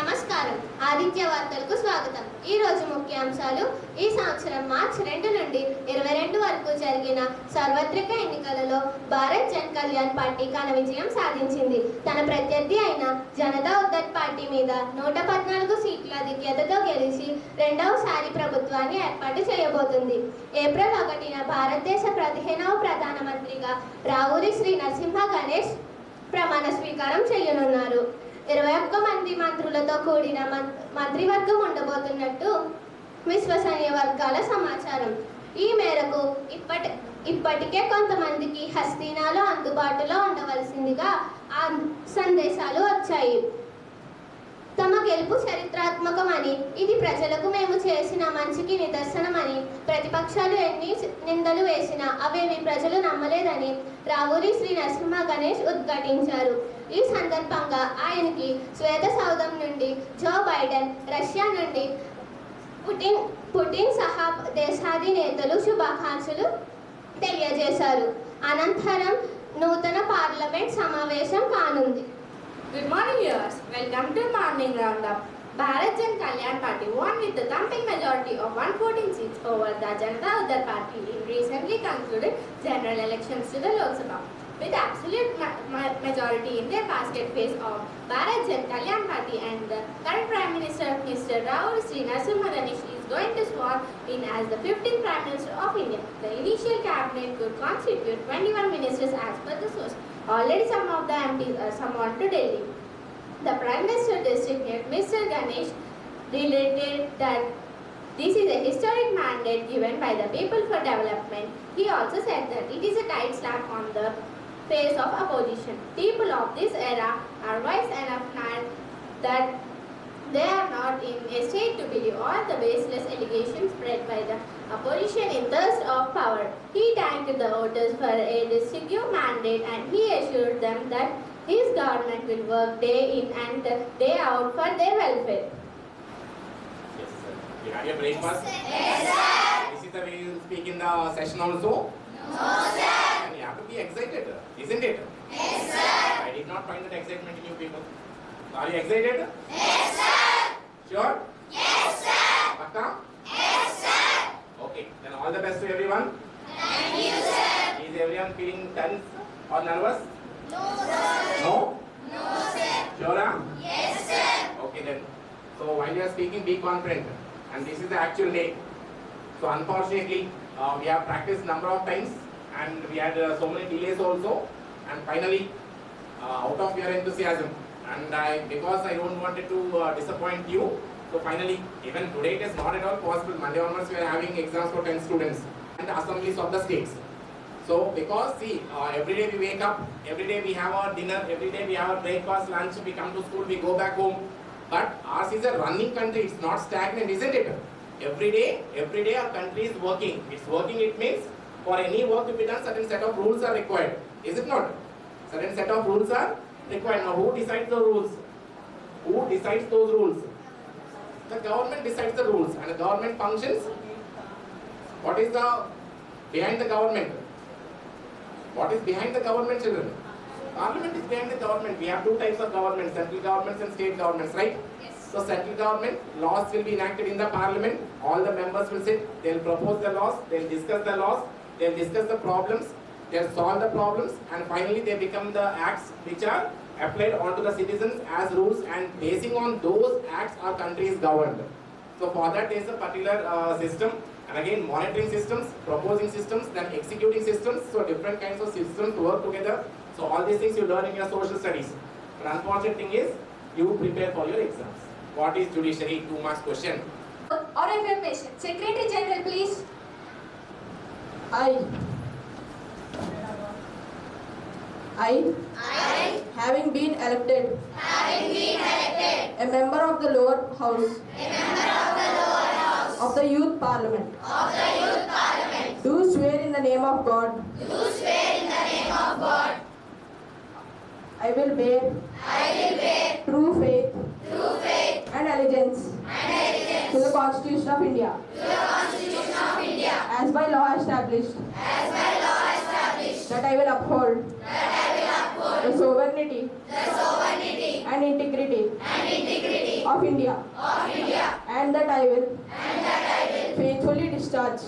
నమస్కారం. ఆదిత్య వార్తలకు స్వాగతం. ఈ రోజు ముఖ్యాంశాలు. ఈ సంవత్సరం మార్చి 2 నుండి 22 వరకు జరిగిన సార్వత్రిక ఎన్నికలలో భారత్ జన్ కళ్యాణ్ పార్టీ ఘన విజయం సాధించింది. తన ప్రత్యర్థి అయిన జనతా ఉద్దర్ పార్టీ మీద 114 సీట్ల ఆధిక్యతతో గెలిచి రెండవసారి ప్రభుత్వాన్ని ఏర్పాటు చేయబోతుంది. ఏప్రిల్ 1న భారతదేశ 15వ ప్రధానమంత్రిగా రావూరి శ్రీ నరసింహ గణేష్ ప్రమాణ స్వీకారం చేయనున్నారు. 21 మంది మంత్రులతో కూడిన మంత్రివర్గం ఉండబోతున్నట్టు విశ్వసనీయ వర్గాల సమాచారం. ఈ మేరకు ఇప్పటికే కొంతమందికి హస్తినాలో అందుబాటులో ఉండవలసిందిగా సందేశాలు వచ్చాయి. తమ గెలుపు చరిత్రాత్మకమని, ఇది ప్రజలకు మేము చేసిన మంచికి నిదర్శనమని, ప్రతిపక్షాలు ఎన్ని నిందలు వేసినా అవేవి ప్రజలు నమ్మలేదని రావూరి శ్రీ నరసింహ గణేష్ ఉద్ఘాటించారు. ఈ సందర్భంగా ఆయనకి శ్వేత సౌధం నుండి జో బైడెన్, రష్యా నుండి పుటిన్ సహా దేశాధినేతలు శుభాకాంక్షలు తెలియజేశారు. అనంతరం నూతన పార్లమెంట్ సమావేశం కానుంది. Good morning viewers, welcome to Morning Roundup. Bharat Jan Kalyan Party won with the thumping majority of 114 seats over the Janata Uddar Party in recently concluded general elections to the Lok Sabha. With absolute majority in their basket face of Bharat Jan Kalyan Party, and the current Prime Minister Mr. Raul Sri Narasimha Ganesh is going to sworn in as the 15th Prime Minister of India. The initial cabinet could constitute 21 ministers as per the source. Already some of the MPs are summoned to Delhi. The Prime Minister designated Mr. Ganesh related that this is a historic mandate given by the people for development. He also said that it is a tight slap on the face of opposition. People of this era are wise enough now that they are not in a state to believe all the baseless allegations spread by the opposition in thirst of power. He thanked the voters for a decisive mandate, and he assured them that his government will work day in and day out for their welfare. Yes, sir. You had your breakfast? Yes, sir. This is the way you speak in the session also? No, sir. And you have to be excited, isn't it? Yes, sir. I did not find that excitement in you people. Are you excited? Yes, sir. Sure? Yes, sir. Pakka? Yes, sir. Okay, then all the best to everyone. Thank you, sir. Is everyone feeling tense or nervous? No, sir. No? No, sir. Sure? Yes, sir. Okay then. So while you are speaking, be confident. And this is the actual day. So unfortunately, we have practiced number of times, and we had so many delays also. And finally, out of your enthusiasm, and because I don't wanted to disappoint you, so finally, even today it is not at all possible. Monday onwards we are having exams for 10 students and the assemblies of the states. So because see, every day we wake up, every day we have our dinner, every day we have our breakfast, lunch, we come to school, we go back home. But ours is a running country, it's not stagnant, isn't it? Every day our country is working. It's working, it means for any work to be done, certain set of rules are required. Is it not? Certain set of rules are required. Now who decides the rules? Who decides those rules? The government decides the rules, and the government functions. What is the behind the government? What is behind the government, children? Parliament is behind the government. We have two types of government, central governments and state governments, right? Yes. So central government, laws will be enacted in the parliament. All the members will sit, they'll propose the laws, they'll discuss the laws, they'll discuss the problems, they'll solve the problems, and finally they become the acts which are applied onto the citizens as rules, and basing on those acts our country is governed. So for that there is a particular system, and again monitoring systems, proposing systems, then executing systems. So different kinds of systems work together. So all these things you learn in your social studies. But unfortunate thing is, you prepare for your exams. What is judiciary? 2 marks question. Or affirmation. Secretary General, please. I, having been elected a member of the lower house of the youth parliament, do swear in the name of God, I will bear true faith and allegiance to the Constitution of India, as by law established, that I will uphold the sovereignty and integrity of India, and that I will faithfully discharge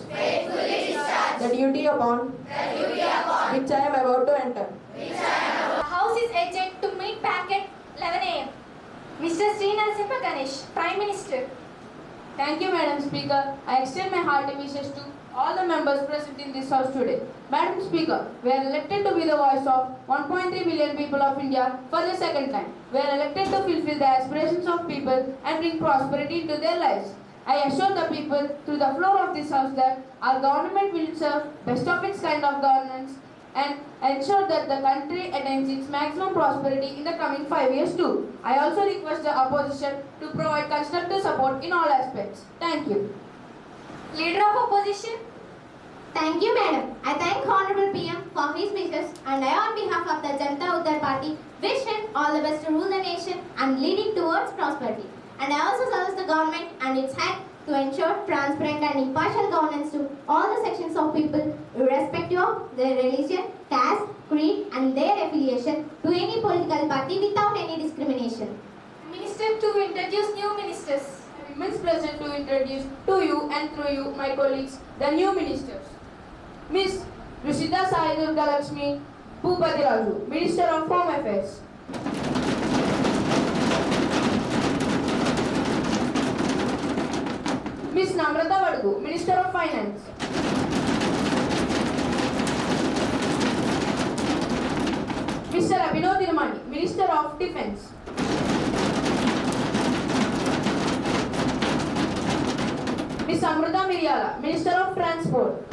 the duty upon which I am about to enter. The House is adjourned to meet back at 11 a.m. Mr. Sri Narasimha Ganesh, Prime Minister. Thank you, Madam Speaker. I extend my hearty wishes to all the members present in this house today. Madam Speaker, we are elected to be the voice of 1.3 million people of India for the second time. We are elected to fulfill the aspirations of people and bring prosperity into their lives. I assure the people through the floor of this house that our government will serve best of its kind of governance and ensure that the country attains its maximum prosperity in the coming 5 years too. I also request the opposition to provide constructive support in all aspects. Thank you. Leader of Opposition. Thank you, Madam. I thank Honorable PM for his wishes, and I, on behalf of the Janata Uddar Party, wish him all the best to rule the nation and lead it towards prosperity. And I also suggest the government and its head to ensure transparent and impartial governance to all the sections of people, irrespective of their religion, caste, creed, and their affiliation to any political party without any discrimination. Minister to introduce new ministers. I am immense pleasure to introduce to you and through you, my colleagues, the new ministers. Miss Rushida Sai Durga Lakshmi Bhupati Raju, Minister of Home Affairs. Miss Namrata Vadugu, Minister of Finance. Mr. Abhinav Tirumani, Minister of Defence. Miss Amrita Miryala, Minister of Transport.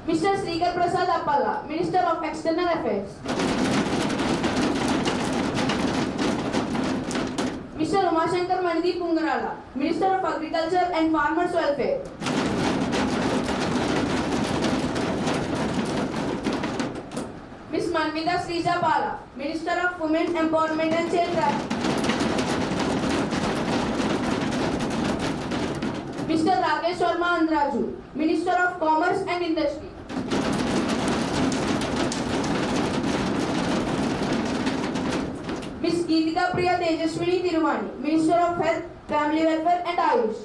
Mr. Srikar Prasad Appala, Minister of External Affairs. Mr. Umashankar Manidhi Pungarala, Minister of Agriculture and Farmers Welfare. Ms. Manmita Srija Bala, Minister of Women Empowerment and Child Rights. Mr. Rakesh Sharma Andraju, Minister of Commerce and Industry. Ms. Geetika Priya Tejaswini Tirumani, Minister of Health, Family Welfare and Ayush.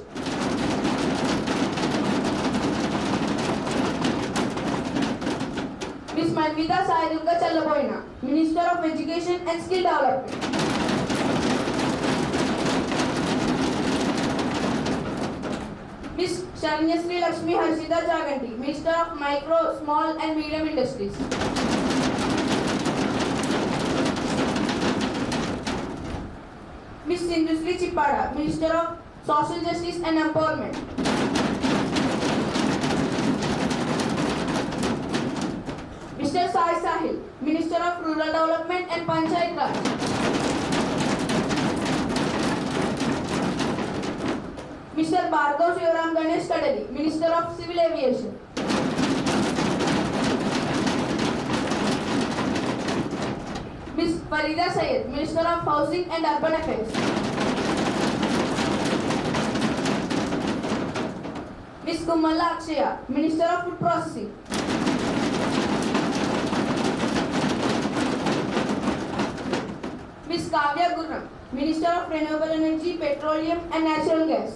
Ms. Manvita Sai Durga Challaboina, Minister of Education and Skill Development. Ms. Sharnyasri Lakshmi Harshita Jaganti, Minister of Micro, Small and Medium Industries. Ms. Sindhusri Chipada, Minister of Social Justice and Empowerment. Mr. Sai Sahil, Minister of Rural Development and Panchayat Raj. Mr. Bhargav Shivaram Ganesh Kadali, Minister of Civil Aviation. Ms. Farida Syed, Minister of Housing and Urban Affairs. Ms. Kumala Akshaya, Minister of Food Processing. Ms. Kavya Gurram, Minister of Renewable Energy, Petroleum and Natural Gas.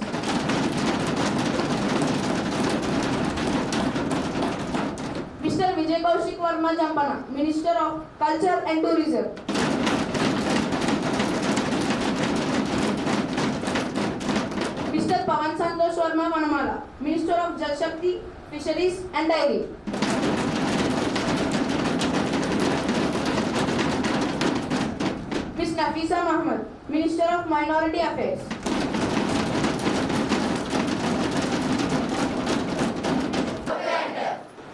Mr. Vijay Kaushik Verma Jampana, Minister of Culture and Tourism. Mr. Pawan Santosh Verma Manamala, Minister of Jal Shakti, Fisheries and Dairy. Ms. Nafisa Mahmood, Minister of Minority Affairs.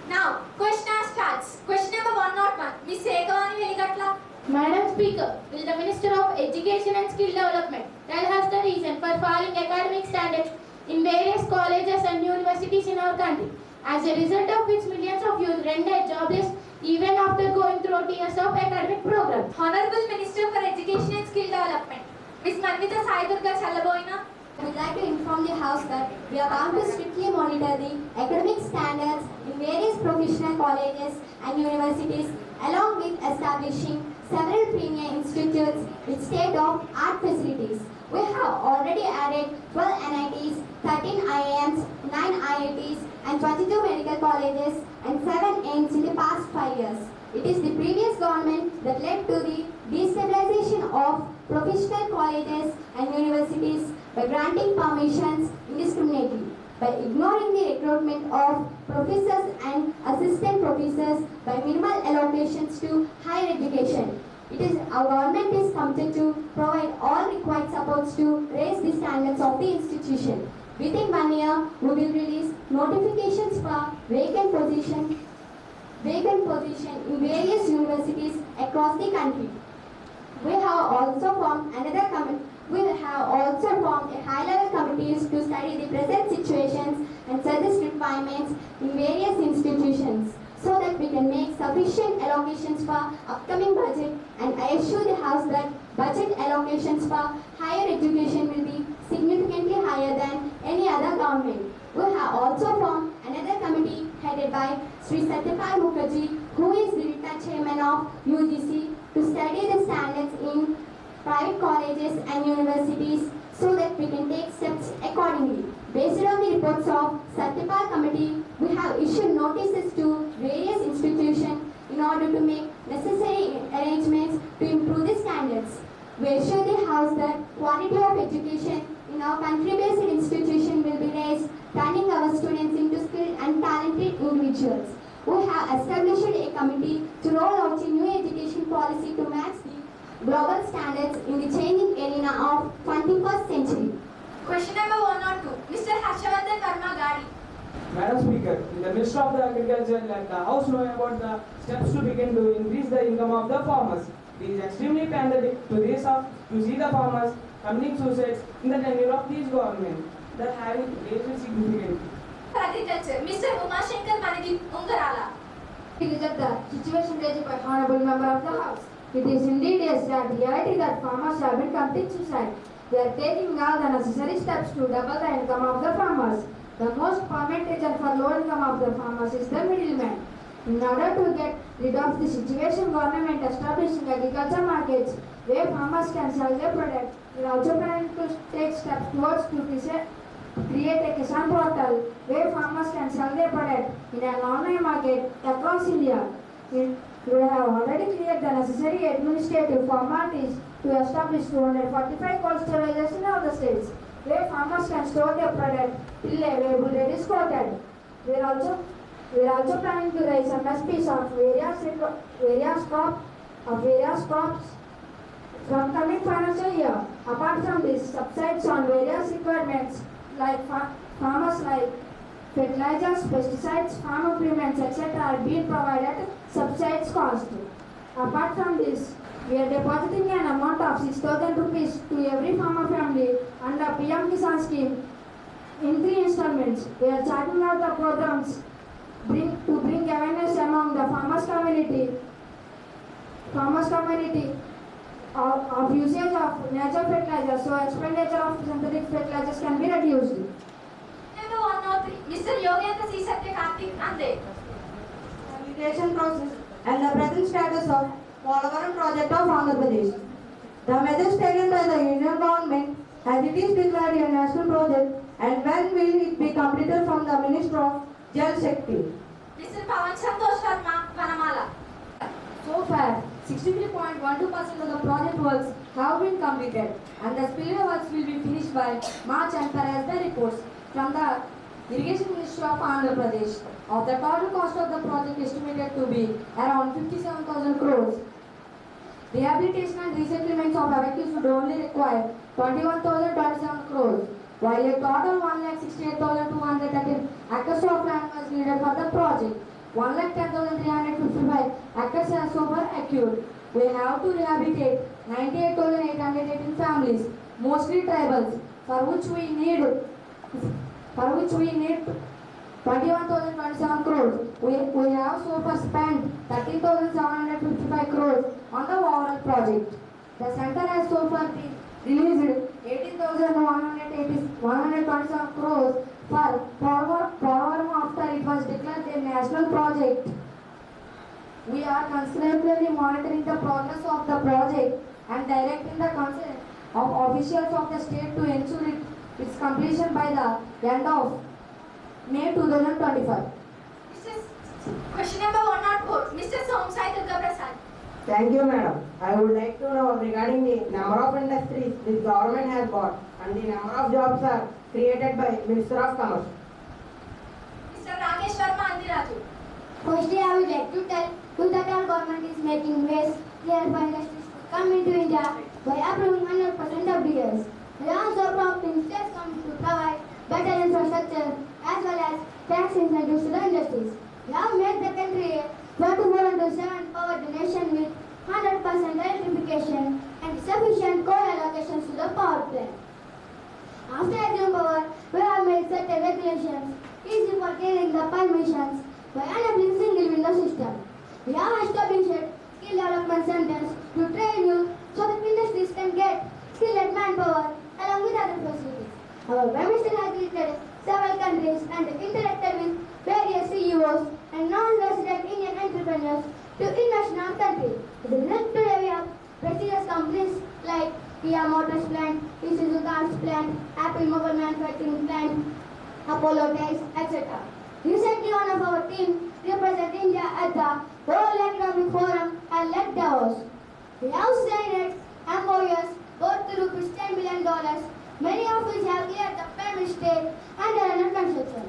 Now, question starts. Question number 101. Miss Ekavani Velikatla. Madam Speaker, will the Minister of Education and Skill Development tell us the reason for falling academic standards in various colleges and universities in our country, as a result of which millions of youth rendered jobless even after going through years of academic program? Honorable Minister for Education and Skill Development. Miss Manvita Sai Durga Challaboina. I would like to inform the House that we are bound to strictly monitor the academic standards in various professional colleges and universities, along with establishing several premier institutes with state-of-art facilities. We have already added 12 NITs, 13 IIMs, 9 IITs, and 22 medical colleges and 7 AIMS in the past 5 years. It is the previous government that led to the destabilization of professional colleges and universities by granting permissions indiscriminately, by ignoring the recruitment of professors and assistant professors, by minimal allocations to higher education. Our government is committed to provide all required supports to raise the standards of the institution. Within 1 year, we will release notifications for vacant position in various universities across the country. We have also formed a high-level committees to study the present situations and suggest requirements in various institutions so that we can make sufficient allocations for upcoming budget, and I assure the House that budget allocations for higher education will be significantly higher than any other government. We have also formed another committee headed by Sri Satyapal Mukherjee, who is the retired chairman of UGC, to study the standards in private colleges and universities so that we can take steps accordingly. Based on the reports of Satyapal Committee, we have issued notices to various institutions in order to make necessary arrangements to improve the standards. We assure the House that quality of education in our country-based institution will be raised, turning our students into skilled and talented individuals. We have established a committee to roll out a new education policy to match the global standards in the changing arena of 21st century. Question number 1 or 2. Mr. Harshavardhan Verma Gadi. Madam Speaker, the Minister of the Agriculture and the House know about the steps to begin to increase the income of the farmers. It is extremely pathetic to see the farmers committing suicides in the tenure of this government that having raised significantly. Agriculture, Mr. Umashankar Managi Ungarala. It is the situation raised by Honorable Member of the House. It is indeed a sad reality that farmers have been committing suicide. They are taking all the necessary steps to double the income of the farmers. The most permanent reason for low income of the farmers is the middleman. In order to get rid of the situation, government establishing agriculture markets where farmers can sell their products. We are also planning to take steps towards to create a Kisan portal where farmers can sell their product in an online market across India. We have already created the necessary administrative formalities to establish 245 cold storages in all the states where farmers can store their product till available is quoted. We are also planning to raise MSPs of various crops from coming financial year. Apart from this, subsidies on various requirements like farmers like fertilizers, pesticides, farm implements, etc. are being provided at subsidized cost. Apart from this, we are depositing an amount of 6,000 rupees to every farmer family under PM Kisan scheme in 3 installments. We are charting out the programs to bring awareness among the farmers community of usage of natural fertilizers, so expenditure of synthetic fertilizers can be reduced. Number 1 or 3. Mr. Yogendra C. Satya Karthik Ande. Application process and the present status of Polavaram project of Andhra Pradesh. The measures taken by the Union government as it is declared a national project, and when will it be completed from the Minister of Jal Shakti? Mr. Pawan Santosh Sharma Vanamala. So far, 63.12% of the project works have been completed, and the spillway works will be finished by March as per as the reports from the Irrigation Ministry of Andhra Pradesh. Of the total cost of the project estimated to be around 57,000 crores. Rehabilitation and resettlements of evacuees would only require 21,027 crores, while a total 1,68,230 acres of land was needed for the project. 1,10,355 acres are so far acute. We have to rehabilitate 98,818 families, mostly tribals, for which we need 21,027 crores. We have so far spent 13,755 crores on the overall project. The center has so far been released 18,127 crores for Porvorim after it was declared a national project. We are constantly monitoring the progress of the project and directing the consent of officials of the state to ensure its completion by the end of May 2025. Question number 104. Mr. Somsai Durga Prasad. Thank you, madam. I would like to know regarding the number of industries this government has bought and the number of jobs are created by Minister of Commerce. Mr. Rakesh Sharma Andiraju. Firstly, I would like to tell you that our government is making ways clear for industries to come into India by approving 100% WTOs. We are also prompting state governments to provide better infrastructure as well as tax incentives to the industries. We have made the country a 24/7 power nation with 100% electrification and sufficient coal allocations to the power plant. After Exim Power, we have made certain regulations easy for getting the permissions by enabling single window system. We have established skill development centers to train you so that industries can get skilled manpower along with other facilities. Our Prime Minister has visited several countries and interacted with various CEOs and non-resident Indian entrepreneurs to invest in our country. Today we have prestigious companies like Kia Motors plant, Isuzu Cars plant, Apple Mobile Manufacturing plant, Apollo Tyres, etc. Recently, one of our team represented India at the World Economic Forum and led Davos. We have signed MOUs worth rupees $10 billion, many of which have cleared the pyramid stage and are under construction.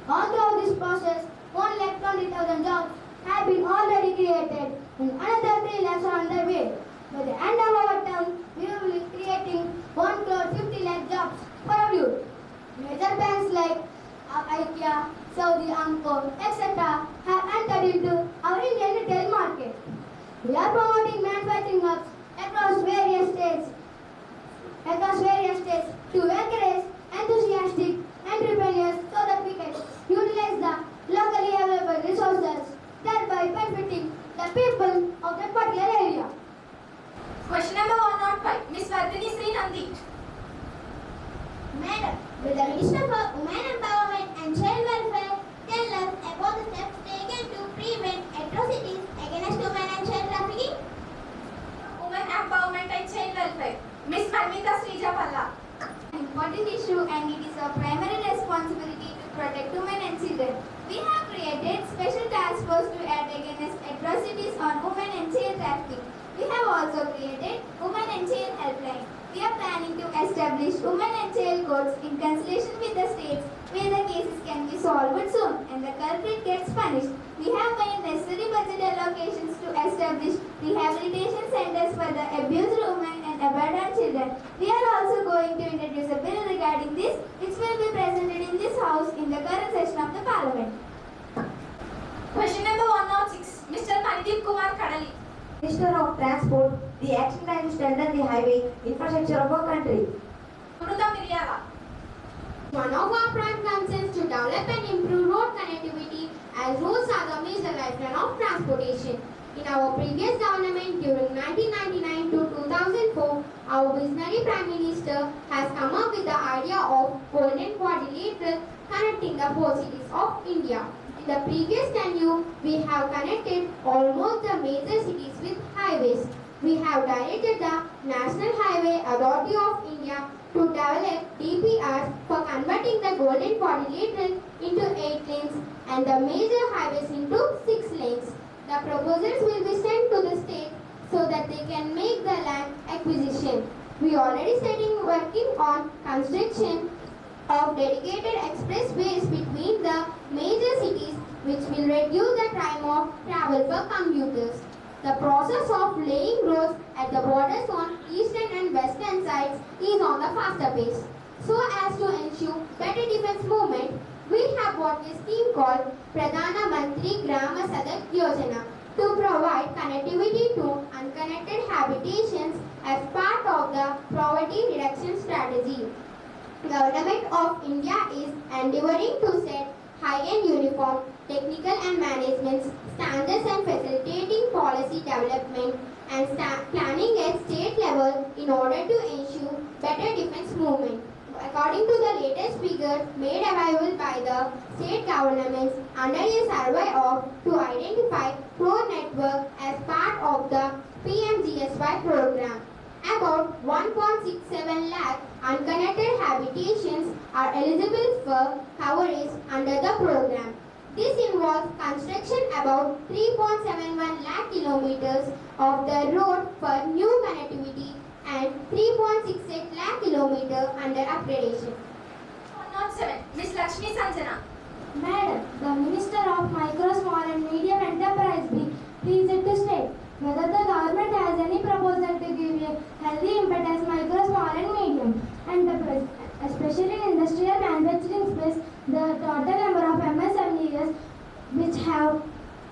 All throughout this process, 1,20,000 jobs have been already created and another 3 lakhs are underway. By the end of our term, we will be creating 1,50,000 jobs for our youth. Major banks like IKEA, Saudi Aramco, etc. have entered into our Indian retail market. We are promoting manufacturing hubs across various states to encourage enthusiastic entrepreneurs so that we can utilize the locally available resources, thereby benefiting the people of that particular area. Question number 105. Ms. Vardhini Sri Nandi. Madam, will the Minister for Women Empowerment and Child Welfare tell us about the steps taken to prevent atrocities against women and child trafficking? Women Empowerment and Child Welfare. Ms. Marmita Srija Palla. An important issue and it is our primary responsibility to protect women and children. We have created special task force to act against atrocities on women and child trafficking. We have also created Women and Child Helpline. We are planning to establish women and child courts in consultation with the states where the cases can be solved soon and the culprit gets punished. We have made necessary budget allocations to establish rehabilitation centers for the abused women and abandoned children. We are also going to introduce a bill regarding this, which will be presented in this house in the current session of the Parliament. Question number 106. Mr. Mandeep Kumar Kadali. Minister of Transport, the action plan to strengthen the highway infrastructure of our country. Amruta Miryala. One of our prime concerns to develop and improve road connectivity as roads are the major lifeline of transportation. In our previous government during 1999 to 2004, our visionary Prime Minister has come up with the idea of Golden Quadrilateral connecting the 4 cities of India. In the previous tenure, we have connected almost the major cities with highways. We have directed the National Highway Authority of India to develop DPRs for converting the Golden Quadrilateral into 8 lanes and the major highways into 6 lanes. The proposals will be sent to the state so that they can make the land acquisition. We already starting working on construction of dedicated expressways between the major cities which will reduce the time of travel for commuters. The process of laying roads at the borders on eastern and western sides is on the faster pace. So as to ensure better defense movement, we have brought a scheme called Pradhana Mantri Grama Sadak Yojana to provide connectivity to unconnected habitations as part of the poverty reduction strategy. Government of India is endeavoring to set high-end uniform, technical and management standards and facilitating policy development and planning at state level in order to ensure better defense movement. According to the latest figure made available by the state governments under a survey to identify Pro Network as part of the PMGSY program, about 1.67 lakh unconnected habitations are eligible for coverage under the program. This involves construction about 3.71 lakh kilometers of the road for new connectivity and 3.68 lakh kilometers under upgradation. 107. Miss Lakshmi Sanjana. Madam, the Minister of Micro, Small and Medium Enterprise be pleased to state whether the government has any proposal to give a healthy impetus micro, small and medium enterprise, especially in industrial manufacturing space. The total number of MSMEs which have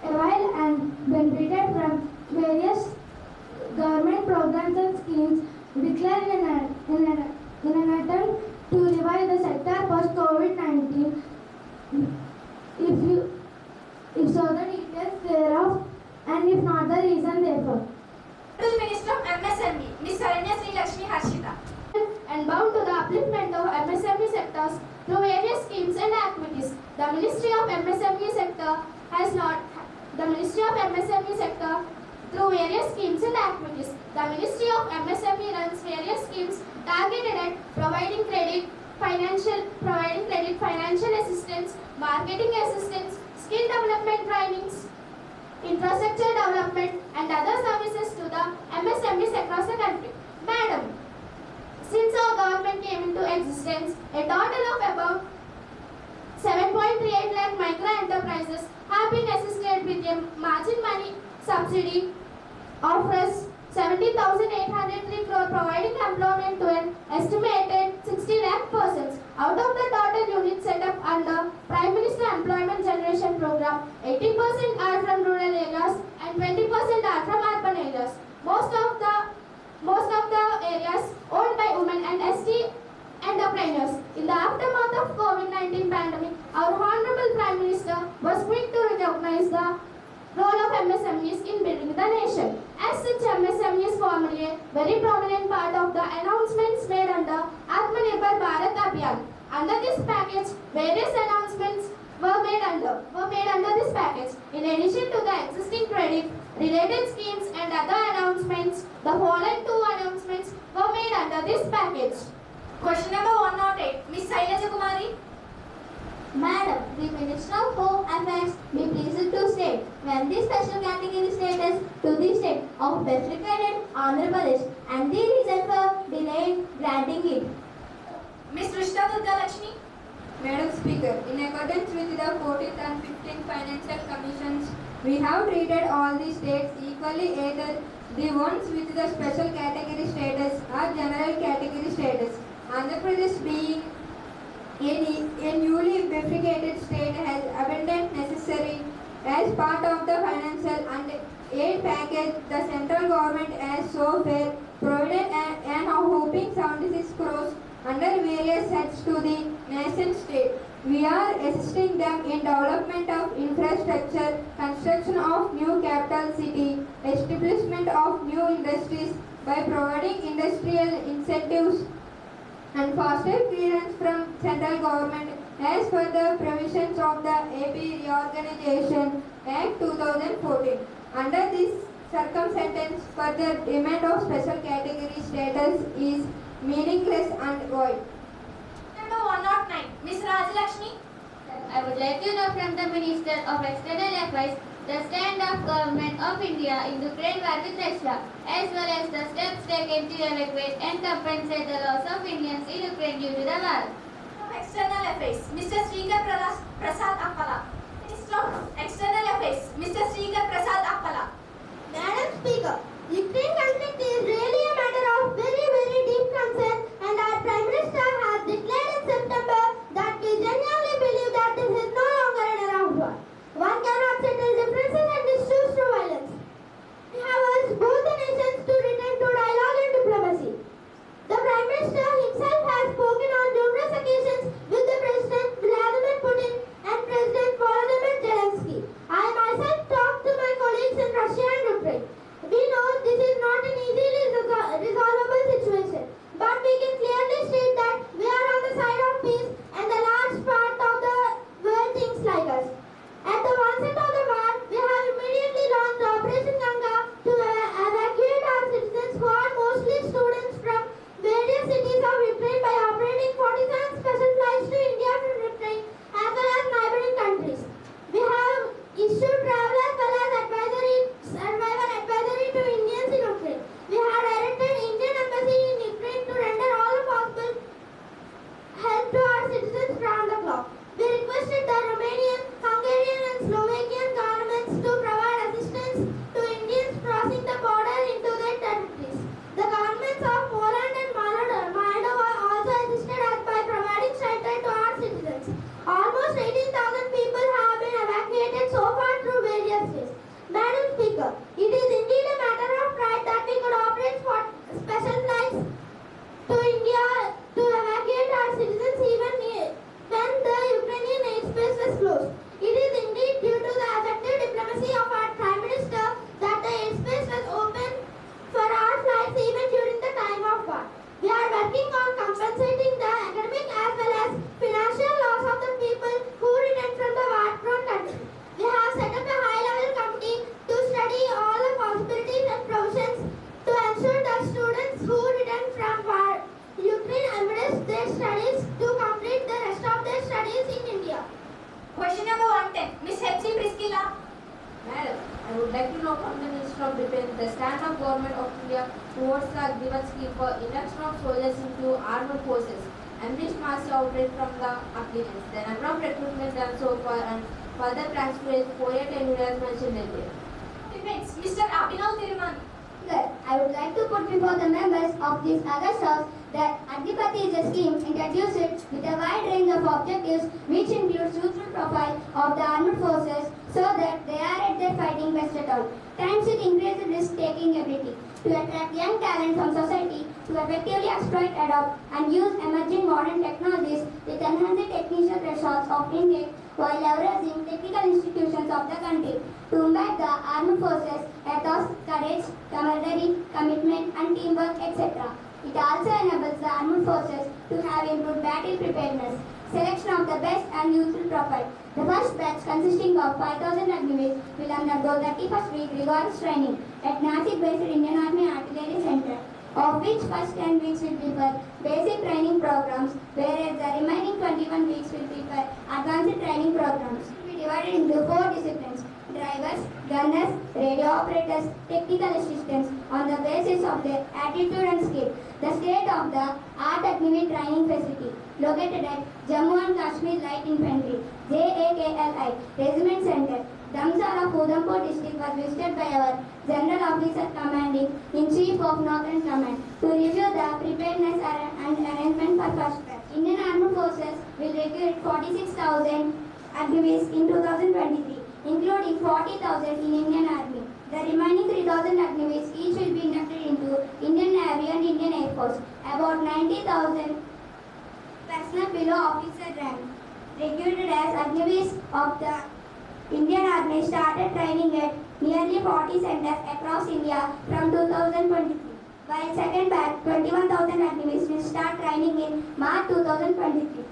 availed and benefited from various government programs and schemes declared in an attempt to revive the sector post COVID-19. If so, the details thereof, and if not, the reason therefore. To the Minister of MSME, Miss Saranya Sri Lakshmi Harshita. And bound to the upliftment of MSME sectors through various schemes and activities. The Ministry of MSME sector has not. The Ministry of MSME sector through various schemes and activities. The Ministry of MSME runs various schemes targeted at providing credit, financial assistance, marketing assistance, skill development trainings, infrastructure development, and other services to the MSMEs across the country. Madam, since our government came into existence, a total of about 7.38 lakh micro enterprises have been assisted with a margin money subsidy of Rs 70,803 crore, providing employment to an estimated 60 lakh persons. Out of the total units set up under Prime Minister Employment Generation Program, 80% are from rural areas and 20% are from urban areas. Most of the areas owned by women and ST entrepreneurs. In the aftermath of COVID-19 pandemic, our Honorable Prime Minister was quick to recognize the role of MSMEs in building the nation. As such, MSMEs formed a very prominent part of the announcements made under Atmanirbhar Bharat Abhiyan. Under this package, various announcements were made under this package. In addition to the existing credit related schemes and other announcements, the following two announcements were made under this package. Question number 108. Miss Sailaja Kumari. Madam, the Minister of Home Affairs be pleased to state when the special category status to the state of bifurcated Andhra Pradesh and the reason for delay in granting it. Miss Rushta Durga Lakshmi. Madam Speaker, in accordance with the 14th and 15th Financial Commissions, we have treated all the states equally, either the ones with the special category status or general category status. Andhra Pradesh being a newly bifurcated state has abundant necessary as part of the financial and aid package the central government has so far provided and are hoping 76 crores under various heads to the nation state. We are assisting them in development of infrastructure, construction of new capital city, establishment of new industries by providing industrial incentives and faster clearance from central government as per the provisions of the AP Reorganization Act 2014. Under this circumstance, further demand of special category status is meaningless and void. Number 109. Miss Rajalakshmi. I would like to know from the Minister of External Affairs the stand of Government of India in Ukraine war with Russia, as well as the steps taken to evacuate and compensate the loss of Indians in Ukraine due to the war. Of External Affairs, Mr. Srikar Prasad Appala. Minister of External Affairs, Mr. Srikar Prasad Appala. Madam Speaker, Ukraine conflict is really a matter of very, very deep concern, and our Prime Minister has declared in September that we genuinely believe that this is no longer an era of war. One cannot settle differences and disputes through violence. We have urged both the nations to return to dialogue and diplomacy. The Prime Minister himself has spoken on numerous occasions with the President Vladimir Putin and is closed. It is indeed due to the effective diplomacy of our Prime Minister that the airspace was open for our flights even during the time of war. We are working on compensating the economic as well as financial loss of the people who returned from the war-prone country. We have set up a high-level committee to study all the possibilities and provisions to ensure that students who return from war Ukraine embrace their studies to complete the rest of their studies in India. Question number 110. Miss H.C. Priscilla. Madam, I would like to know from the Minister of Defence the stand of Government of India towards the given scheme for induction of soldiers into armed forces and which must outrage from the applicants. The number of recruitment done so far and further transfer is 4 tenure as mentioned earlier. Defense. Mr. Abhinav Tirumani. I would like to put before the members of this August House that Agnipati is a scheme introduced with a wide range of objectives which includes youthful profile of the armed forces so that they are at their fighting best at all times with increased risk-taking ability to attract young talent from society to effectively exploit, adopt and use emerging modern technologies with enhanced technical resources of India while leveraging technical institutions of the country to imbibe the armed forces ethos, courage, camaraderie, commitment and teamwork, etc. It also enables the armed forces to have improved battle preparedness, selection of the best and youthful profile. The first batch consisting of 5,000 Agnivees will undergo 31st week rigorous training at Nasik-based Indian Army Artillery Center, of which first 10 weeks will be for basic training programs, whereas the remaining 21 weeks will be for advanced training programs. It will be divided into 4 disciplines: drivers, gunners, radio operators, technical assistants on the basis of their attitude and skill. The state-of-the-art Agnivee training facility located at Jammu and Kashmir Light Infantry JAKLI Regiment Center, Damsar of Udhampur district was visited by our General Officer Commanding in Chief of Northern Command to review the preparedness and arrangement for first batch. Indian Armed Forces will recruit 46,000 Agnivees in 2023, including 40,000 in Indian Army. The remaining 3,000 Agnivees each will be inducted into Indian Navy and Indian Air Force. About 90,000 personnel below officer rank, recruited as Agnivees of the Indian Army, started training at nearly 40 centers across India from 2023. While second batch, 21,000 Agnivees will start training in March 2023.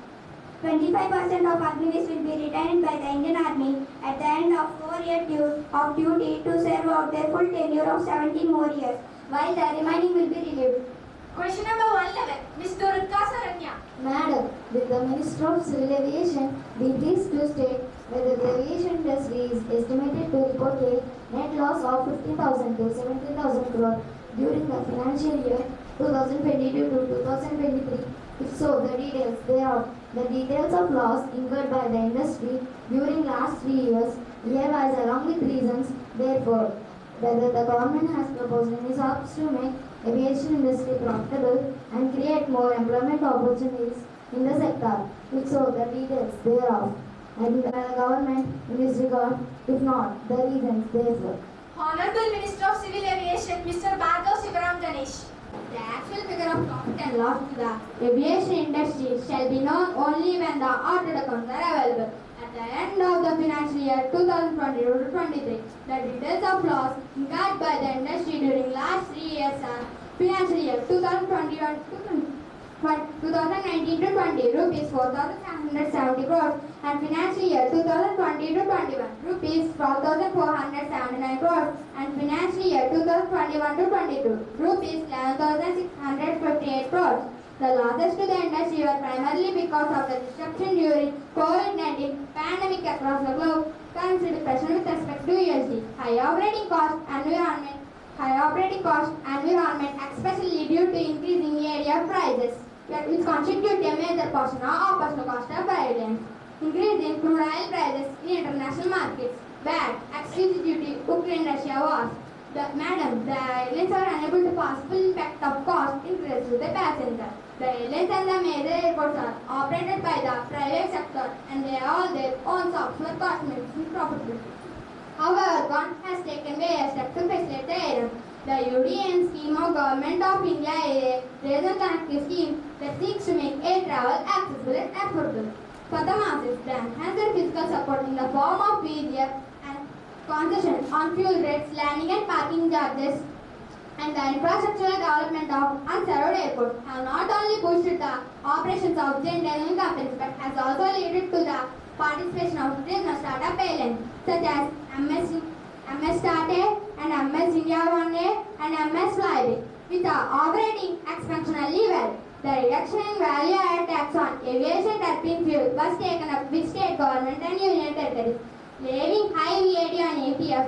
25% of Agnivees will be retained by the Indian Army at the end of 4 years of duty to serve out their full tenure of 17 more years, while the remaining will be relieved. Question number 111. Ms. Durga Saranya. Madam, with the Minister of Civil Aviation, we pleased to state whether the aviation industry is estimated to report a net loss of 15,000 to 17,000 crore during the financial year 2022 to 2023. If so, the details thereof. The details of loss incurred by the industry during last 3 years, year-wise along with reasons, therefore, whether the government has proposed any steps to make aviation industry profitable and create more employment opportunities in the sector. If so, the details thereof. And the government in this regard, if not, the reasons therefore. Honorable Minister of Civil Aviation, Mr. Bhargav Sivaram Ganesh. The actual figure of profit and loss to the aviation industry shall be known only when the audited accounts are available. At the end of the financial year 2022-23, the details of loss incurred by the industry during last 3 years are financial year 2019-20 rupees 4,770 crores and financial year 2020-21 rupees 12,479 crores and financial year 2021-22 rupees 11,658 crores. The losses to the industry were primarily because of the disruption during COVID-19 pandemic across the globe, currency depression with respect to USD, high operating cost environment, especially due to increasing area prices, which constitute a major portion of personal cost of airlines, increase in crude oil prices in international markets, VAT, excise duty, Ukraine-Russia wars. The airlines are unable to pass full impact of cost increase to the passenger. The airlines and the major airports are operated by the private sector and they have all their own software cost management profitability. However, government has taken various steps to facilitate the airline. The UDN scheme of Government of India is a regional connective scheme that seeks to make air travel accessible and affordable. for the masses. The enhanced physical support in the form of VGF and concession on fuel rates, landing and parking charges, and the infrastructural development of unserved airports have not only boosted the operations of jet airline companies but has also led to the participation of regional startup airlines such as MS Tata and MS India One Air and MS Flybe, which are operating exceptionally well. The reduction in value-added tax on aviation turbine fuel was taken up with state government and union territories, levying high VAT on ATF.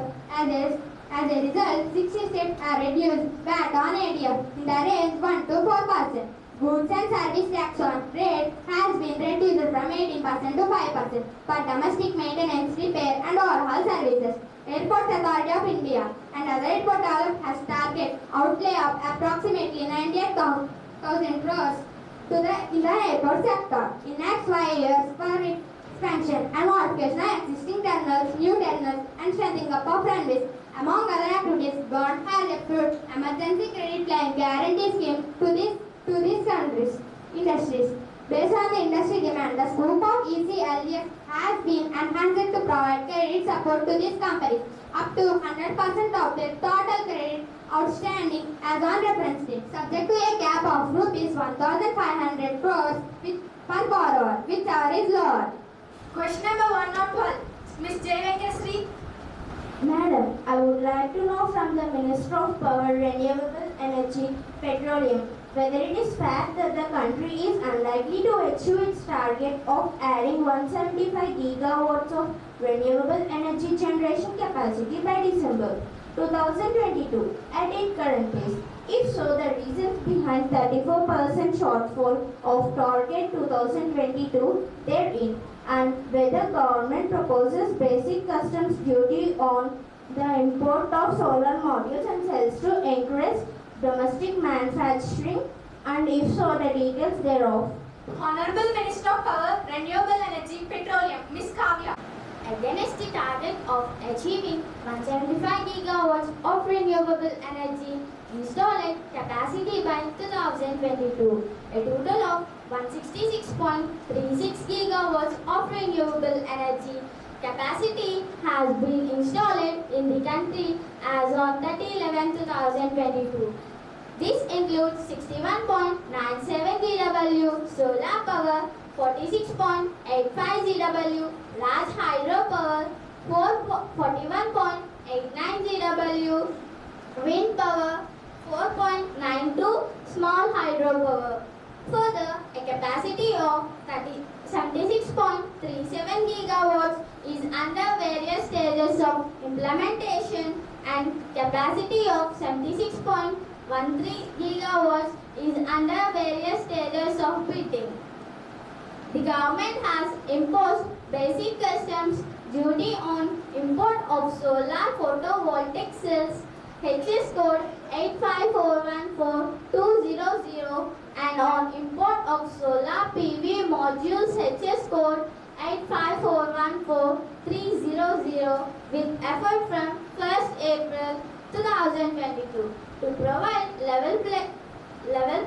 As a result, 60 states have reduced VAT on ATF in the range 1 to 4%. Goods and service tax on rate has been reduced from 18% to 5% for domestic maintenance, repair and overhaul services. Airports Authority of India and other airport development has target outlay of approximately 98,000 crores in the airport sector in next 5 years for expansion and modification of existing terminals, new terminals and strengthening up of runways. Among other activities, government has approved emergency credit line guarantee scheme to these industries. Based on the industry demand, the scope of ECLGS has been enhanced to provide credit support to these companies up to 100% of their total credit outstanding as on reference date, subject to a cap of rupees 1,500 crores per borrower, whichever is lower. Question number 112. Ms. J. Venkasri. Madam, I would like to know from the Minister of Power, Renewable Energy, Petroleum, whether it is fact that the country is unlikely to achieve its target of adding 175 gigawatts of renewable energy generation capacity by December 2022 at its current pace. If so, the reasons behind 34% shortfall of target 2022 therein, and whether government proposes basic customs duty on the import of solar modules and cells to encourage domestic manufacturing, and if so, the details thereof. Honorable Minister of Power, Renewable Energy, Petroleum, Ms. Kavya. Against the target of achieving 175 gigawatts of renewable energy installed capacity by 2022, a total of 166.36 gigawatts of renewable energy capacity has been installed in the country as on 30/11/2022. This includes 61.97 GW solar power, 46.85 GW large hydro power, 41.89 GW wind power, 4.92 small hydro power. Further, a capacity of 76.37 gigawatts is under various stages of implementation and capacity of 76.13 gigawatts is under various stages of bidding. The government has imposed basic customs duty on import of solar photovoltaic cells HS code 85414-200 and on import of solar PV modules HS code 85414-300 with effect from 1st April 2022 to provide level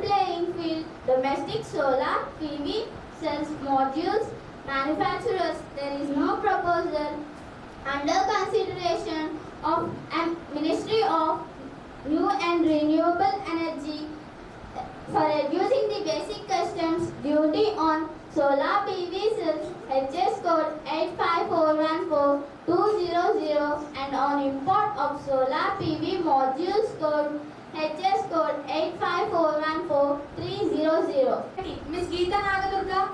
playing field domestic solar PV cells modules manufacturers. There is no proposal under consideration of Ministry of New and Renewable Energy for reducing the basic customs duty on solar PV cells HS code 85414-200 and on import of solar PV modules code HS code 85414-300. Ms. Geeta Nagadurga.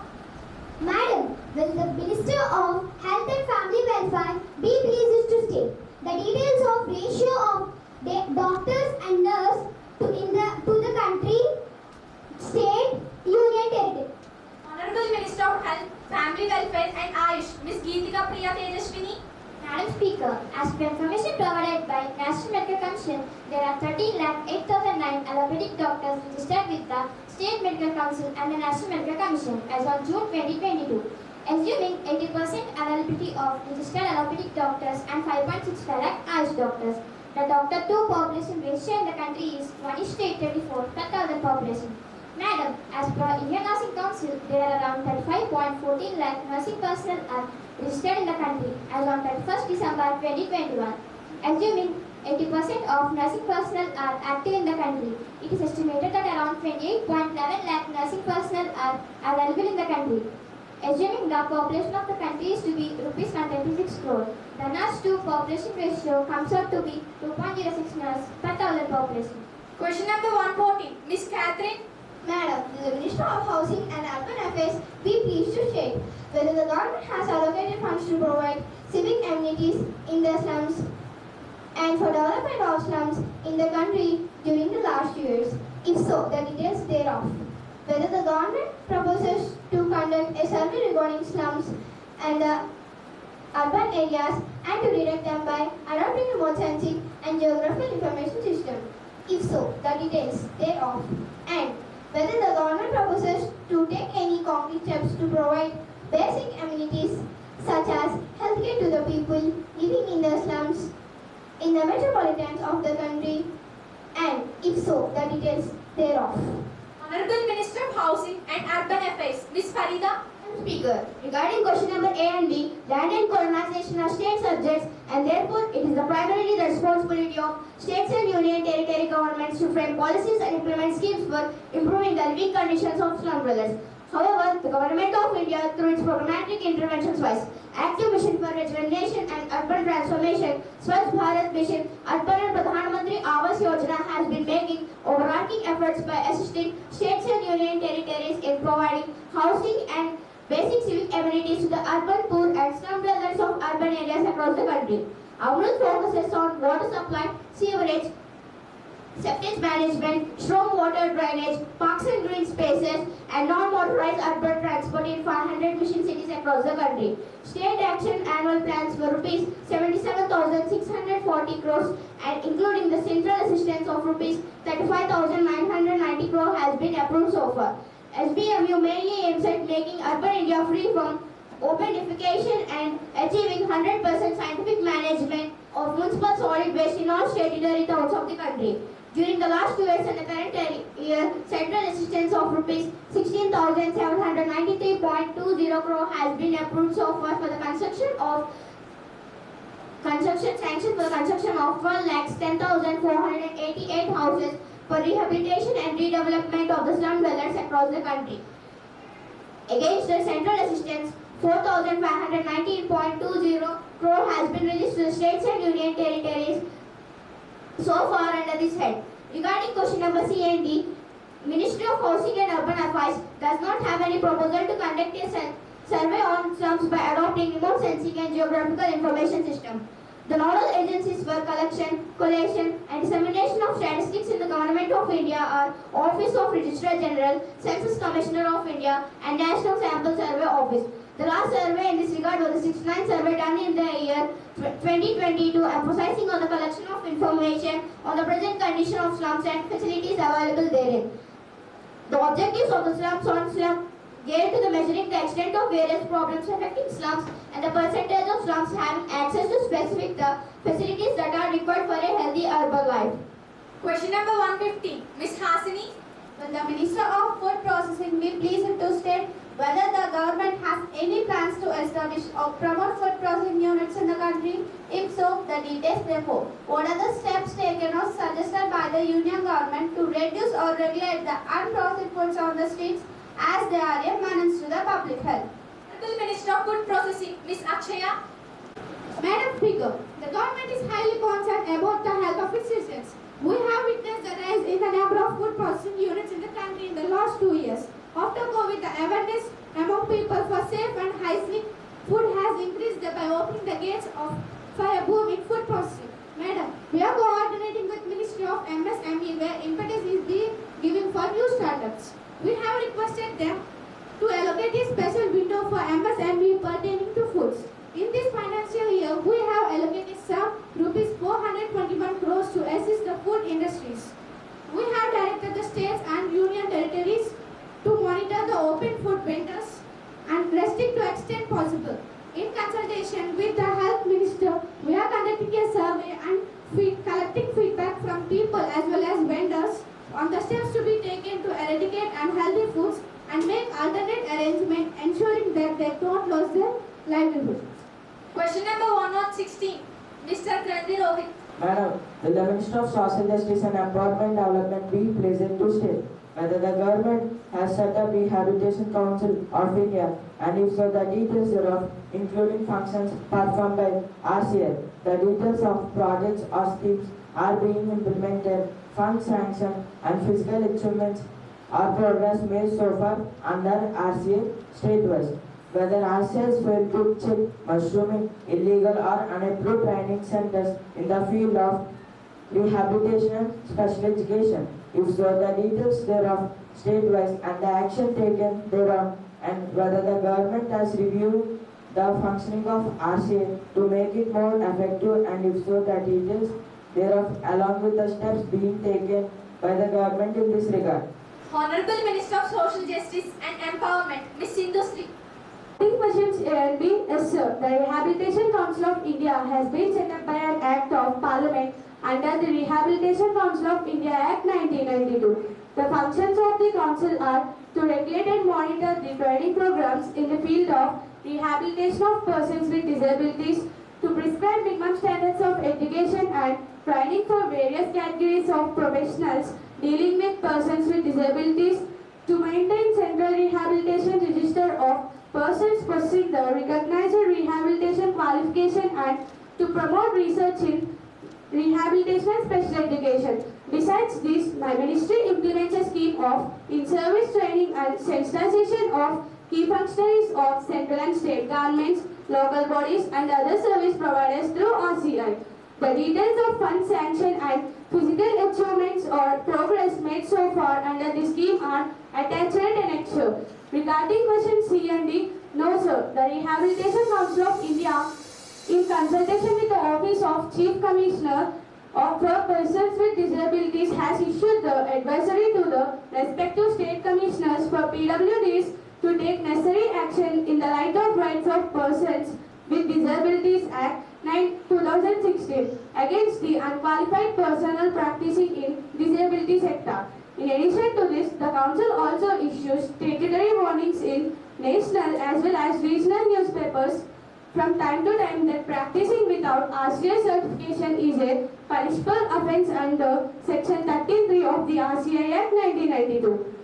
Madam, will the Minister of Health and Family Welfare be pleased to state the details of ratio of doctors and nurses to the country, state, union territory? Honorable Minister of Health, Family Welfare and Ayush, Ms. Geetika Priya Tejaswini. Madam Speaker, as per information provided by National Medical Commission, there are 13,08,009 allopathic doctors registered with the State Medical Council and the National Medical Commission as on June 2022. Assuming 80% availability of registered allopathic doctors and 5.65 lakh Ayush doctors, the doctor to population ratio in the country is 1:824 per thousand population. Madam, as per Indian Nursing Council, there are around 35.14 lakh nursing personnel are registered in the country as on 31st December 2021. Assuming 80% of nursing personnel are active in the country, it is estimated that around 28.11 lakh nursing personnel are available in the country. Assuming the population of the country is to be rupees 126 crore, the nurse to population ratio comes out to be 2.06 nurse per thousand population. Question number 114. Miss Catherine. Madam, the Minister of Housing and Urban Affairs be pleased to state whether the government has allocated funds to provide civic amenities in the slums and for development of slums in the country during the last years. If so, the details thereof. Whether the government proposes to conduct a survey regarding slums and the urban areas and to detect them by adopting a remote sensing and geographical information system. If so, the details thereof. And whether the government proposes to take any concrete steps to provide basic amenities such as healthcare to the people living in the slums in the metropolitans of the country, and if so, the details thereof. Honorable Minister of Housing and Urban Affairs, Miss Farida. Speaker, regarding question number A and B, land and colonization are state subjects and therefore it is the primarily the responsibility of states and union territory governments to frame policies and implement schemes for improving the living conditions of slum dwellers. However, the Government of India, through its programmatic interventions wise, Active Mission for Rejuvenation and Urban Transformation, Swachh Bharat Mission, Urban and Pradhan Mantri Awas Yojana has been making overarching efforts by assisting states and union territories in providing housing and basic civic amenities to the urban poor and slum dwellers of urban areas across the country. AMRUT focuses on water supply, sewerage, septic management, stormwater drainage, parks and green spaces, and non-motorized urban transport in 500 mission cities across the country. State action annual plans for rupees 77,640 crores and including the central assistance of rupees 35,990 crore has been approved so far. SBMU mainly aims at making urban India free from open defecation and achieving 100% scientific management of municipal solid waste in all statutory towns of the country. During the last 2 years and the current year, central assistance of rupees 16,793.20 crore has been approved so far for the construction sanction for the construction of 1,10,488 houses for rehabilitation and redevelopment of the slum dwellers across the country. Against the central assistance, 4,519.20 crore has been released to the states and union territories so far under this head. Regarding question number C and D, Ministry of Housing and Urban Affairs does not have any proposal to conduct a survey on slums by adopting remote sensing and geographical information system. The nodal agencies for collection, collation and dissemination of statistics in the Government of India are Office of Registrar General, Census Commissioner of India and National Sample Survey Office. The last survey in this regard was the 69th survey done in the year 2022, emphasizing on the collection of information on the present condition of slums and facilities available therein. The objectives of the slums on slum geared to the measuring the extent of various problems affecting slums and the percentage of slums having access to specific facilities that are required for a healthy urban life. Question number 150. Miss Hasini. Will the Minister of Food Processing be pleased to state whether the government has any plans to establish or promote food processing units in the country? If so, the details therefore. What are the steps taken or suggested by the Union government to reduce or regulate the unprocessed foods on the streets as they are a menace to the public health? Honorable Minister of Food Processing, Miss Akshaya. Madam Speaker, the government is highly concerned about the health of its citizens. We have witnessed the rise in the number of food processing units in the country in the last 2 years. After COVID, the awareness among people for safe and hygienic food has increased by opening the gates for a boom in food processing. Madam, we are coordinating with Ministry of MSME where impetus is being given for new startups. We have requested them to allocate a special window for MSME pertaining to foods. In this financial year, we have allocated some rupees 421 crores to assist the food industries. We have directed the states and union territories to monitor the open food vendors and restrict to extent possible. In consultation with the Health Minister, we are conducting a survey and collecting feedback from people as well as vendors on the steps to be taken to eradicate unhealthy foods and make alternate arrangement ensuring that they don't lose their livelihood? Question number 116. Mr. Grandi Rohit. Madam, will the Minister of Social Justice and Empowerment Development be present to state whether the government has set up Rehabilitation Council of India, and if so, the details thereof, including functions performed by RCL, the details of projects or schemes are being implemented, funds sanctioned, and physical achievements or progress made so far under RCL state-wise. Whether RCS failed to check mushrooming, illegal or unapproved training centers in the field of rehabilitation and special education. If so, the details thereof state-wise and the action taken thereon, and whether the government has reviewed the functioning of RCA to make it more effective, and if so, the details thereof along with the steps being taken by the government in this regard. Honorable Minister of Social Justice and Empowerment, Ms. Sindhu Sri. Questions A and B. Yes, sir. The Rehabilitation Council of India has been set up by an Act of Parliament under the Rehabilitation Council of India Act 1992. The functions of the council are to regulate and monitor the training programs in the field of rehabilitation of persons with disabilities, to prescribe minimum standards of education and training for various categories of professionals dealing with persons with disabilities, to maintain central rehabilitation register of persons possessing the recognized rehabilitation qualification, and to promote research in rehabilitation and special education. Besides this, my ministry implements a scheme of in-service training and sensitization of key functionaries of central and state governments, local bodies and other service providers through RCI. The details of fund sanction and physical achievements or progress made so far under the scheme are attached and annexed. Regarding question C and D, no sir, the Rehabilitation Council of India, in consultation with the Office of Chief Commissioner for Persons with Disabilities, has issued the advisory to the respective state commissioners for PWDs to take necessary action in the light of Rights of Persons with Disabilities Act 2016 against the unqualified personnel practicing in disability sector. In addition to this, the Council also issues statutory warnings in national as well as regional newspapers from time to time that practicing without RCI certification is a punishable offence under Section 13(3) of the RCI Act 1992.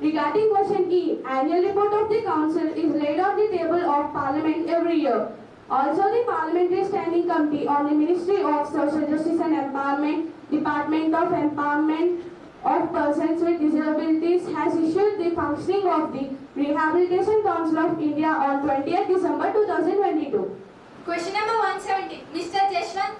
Regarding question E, annual report of the Council is laid on the table of Parliament every year. Also, the Parliamentary Standing Committee on the Ministry of Social Justice and Empowerment, Department of Empowerment of Persons with Disabilities, has issued the functioning of the Rehabilitation Council of India on 20th December 2022. Question number 170. Mr. Jeshwant.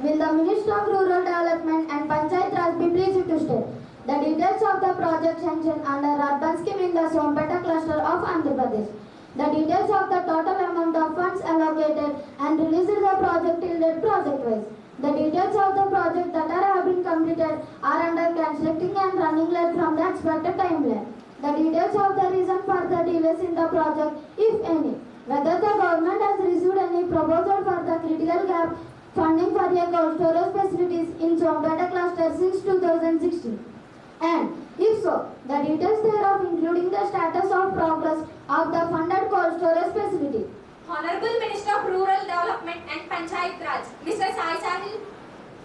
Will the Minister of Rural Development and Panchayat Raj be pleased to state the details of the project sanctioned under urban scheme in the Sompeta cluster of Andhra Pradesh? The details of the total amount of funds allocated and released the project till date project-wise. The details of the project that have been completed are under constructing and running late from the expected timeline. The details of the reason for the delays in the project, if any. Whether the government has received any proposal for the critical gap funding for a cold storage facilities in Sompeta cluster since 2016. And if so, the details thereof including the status of progress of the funded cold storage facility. Honorable Minister of Rural Development and Panchayat Raj, Mr. Sai Sahil.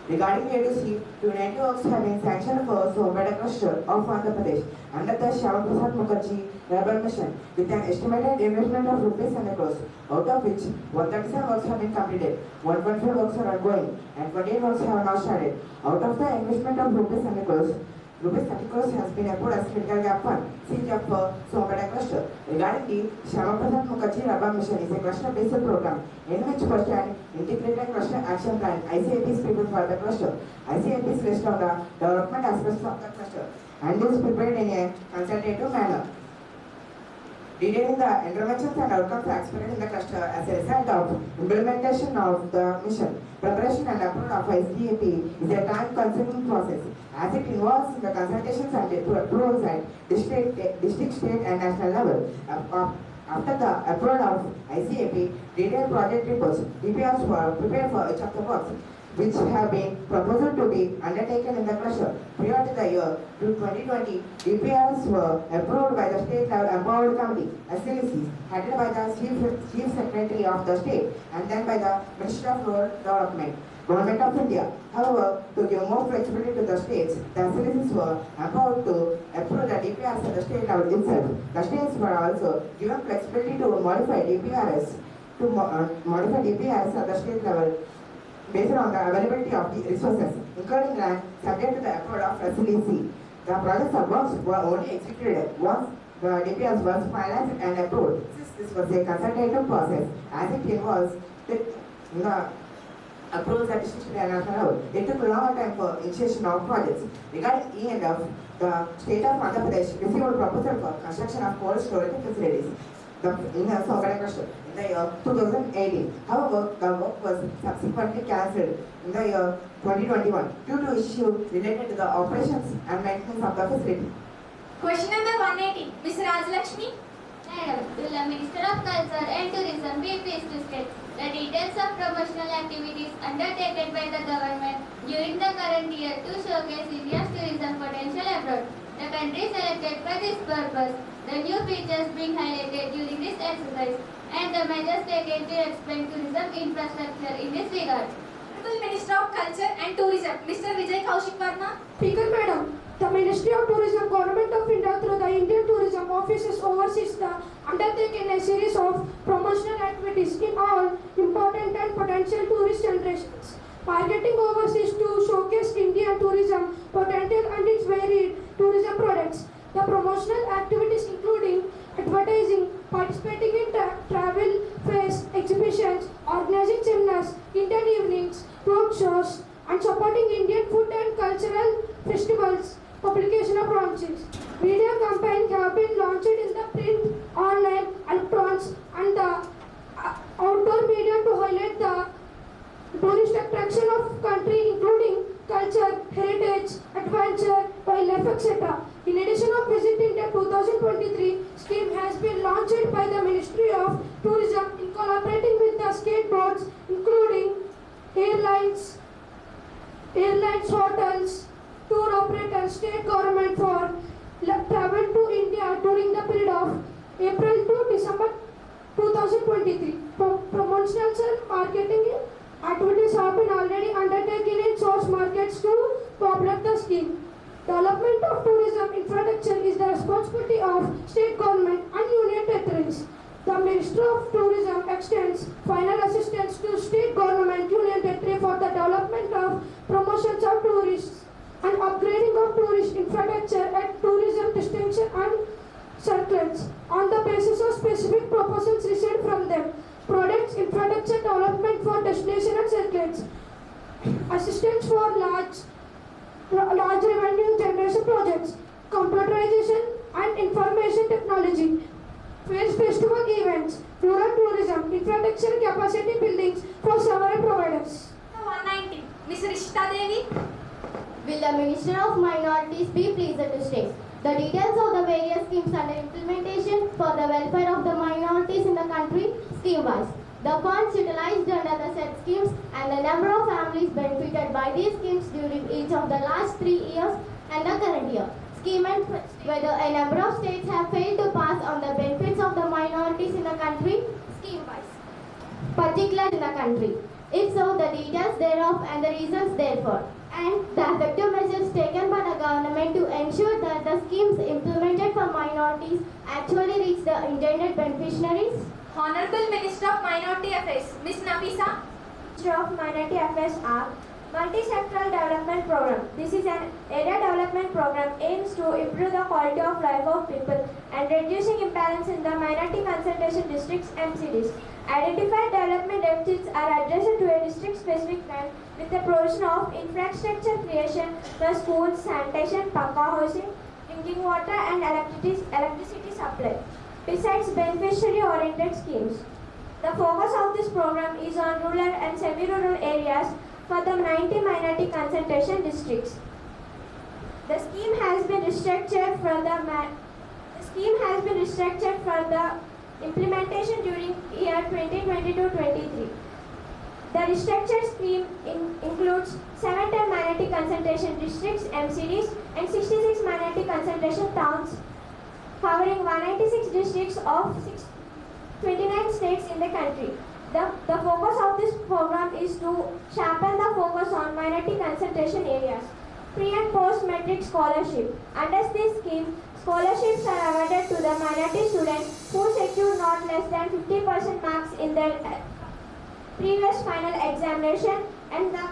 Regarding A2C, unity works have been sanctioned for Sompeta cluster of Andhra Pradesh under the Shyama Prasad Mukherjee Urban Mission with an estimated investment of ₹100 crores, out of which 137 works have been completed, 125 works are ongoing, and 28 works have now started. Out of the investment of ₹100 crores, ₹30 crores has been approved as critical gap fund, CGF for Sompeta cluster. Regarding the Shyama Prasad Mukherjee Urban Mission is a cluster-based program in which first an integrated cluster action plan ICAP is prepared for the cluster. ICAP is based on the development aspects of the cluster and is prepared in a consultative manner, detailing the interventions and outcomes expected in the cluster as a result of implementation of the mission. Preparation and approval of ICAP is a time-consuming process as it involves the consultations and approvals at district, state and national level. After the approval of ICAP, detailed project reports, DPRs were prepared for each of the works. which have been proposed to be undertaken in the cluster. Prior to the year 2020, DPRs were approved by the State Level Empowered Committee, SLEC, headed by the Chief Secretary of the State and then by the Minister of Rural Development, Government of India. However, to give more flexibility to the states, the SLECs were empowered to approve the DPRs at the state level itself. The states were also given flexibility to modify DPRs at the state level based on the availability of the resources, including land subject to the approval of SLEC. The projects of works were only executed once the DPRs was finalized and approved. Since this was a consultative process, as it involves the approvals at district and national level, it took a longer time for initiation of projects. Regarding E&F, the state of Andhra Pradesh received a proposal for construction of cold storage facilities in the year 2018. However, the work was subsequently cancelled in the year 2021 due to issues related to the operations and maintenance of the facility. Question number 180, Ms. Rajlakshmi. Madam, will the Minister of Culture and Tourism be pleased to state the details of promotional activities undertaken by the government during the current year to showcase India's tourism potential abroad? The country selected for this purpose, the new features being highlighted during this exercise, and the measures taken to expand tourism infrastructure in this regard. Honorable Minister of Culture and Tourism, Mr. Vijay Kaushik Verma. Speaker Madam, the Ministry of Tourism, Government of India through the Indian Tourism Offices oversees the undertaking a series of promotional activities in all important and potential tourist generations, targeting overseas to showcase Indian tourism potential and its varied tourism products. The promotional activities including advertising, participating in travel fairs, exhibitions, organizing seminars, Indian evenings, road shows, and supporting Indian food and cultural festivals, publication of brochures. Media campaigns have been launched in the print, online, electronics, and the outdoor media to highlight the tourist attraction of country, including culture, heritage, adventure, wildlife, etc. In addition of Visit India 2023 scheme has been launched by the Ministry of Tourism in collaborating with the state boards, including airlines, hotels, tour operators, state government for travel to India during the period of April to December 2023. Promotional and marketing activities have been already undertaken in source markets to populate the scheme. Development of tourism infrastructure is the responsibility of state government and union territories. The Minister of Tourism extends final assistance to state government, union territory for the development of promotions of tourists and upgrading of tourist infrastructure at tourism destinations and circles on the basis of specific proposals received from them. Products, infrastructure development for destination and circles. Assistance for large revenue generation projects, computerization and information technology, fairs, festival events, rural tourism, infrastructure capacity buildings for several providers. 190, Ms. Rishita Devi. Will the Minister of Minorities be pleased to state the details of the various schemes under implementation for the welfare of the minorities in the country scheme-wise, the funds utilized under the said schemes and the number of families benefited by these schemes during each of the last 3 years and the current year. Scheme and whether a number of states have failed to pass on the benefits of the minorities in the country scheme-wise, particularly in the country. If so, the details thereof and the reasons therefore, and the effective measures taken by the government to ensure that the schemes implemented for minorities actually reach the intended beneficiaries. Honorable Minister of Minority Affairs, Ms. Nafisa. Minister of Minority Affairs are Multi-Sectoral Development Program. This is an area development program aims to improve the quality of life of people and reducing imbalance in the minority concentration districts MCDs. Identified development deficits are addressed to a district-specific plan with the provision of infrastructure creation for schools, sanitation, pakka housing, drinking water and electricity supply, besides beneficiary-oriented schemes. The focus of this program is on rural and semi-rural areas for the 90 minority concentration districts. The scheme has been restructured for the implementation during year 2022-23. The restructured scheme includes 710 minority concentration districts (MCDs) and 66 minority concentration towns, covering 196 districts of 29 states in the country. The focus of this program is to sharpen the focus on minority concentration areas. Pre and post metric scholarship. Under this scheme, scholarships are awarded to the minority students who secure not less than 50% marks in their previous final examination, and the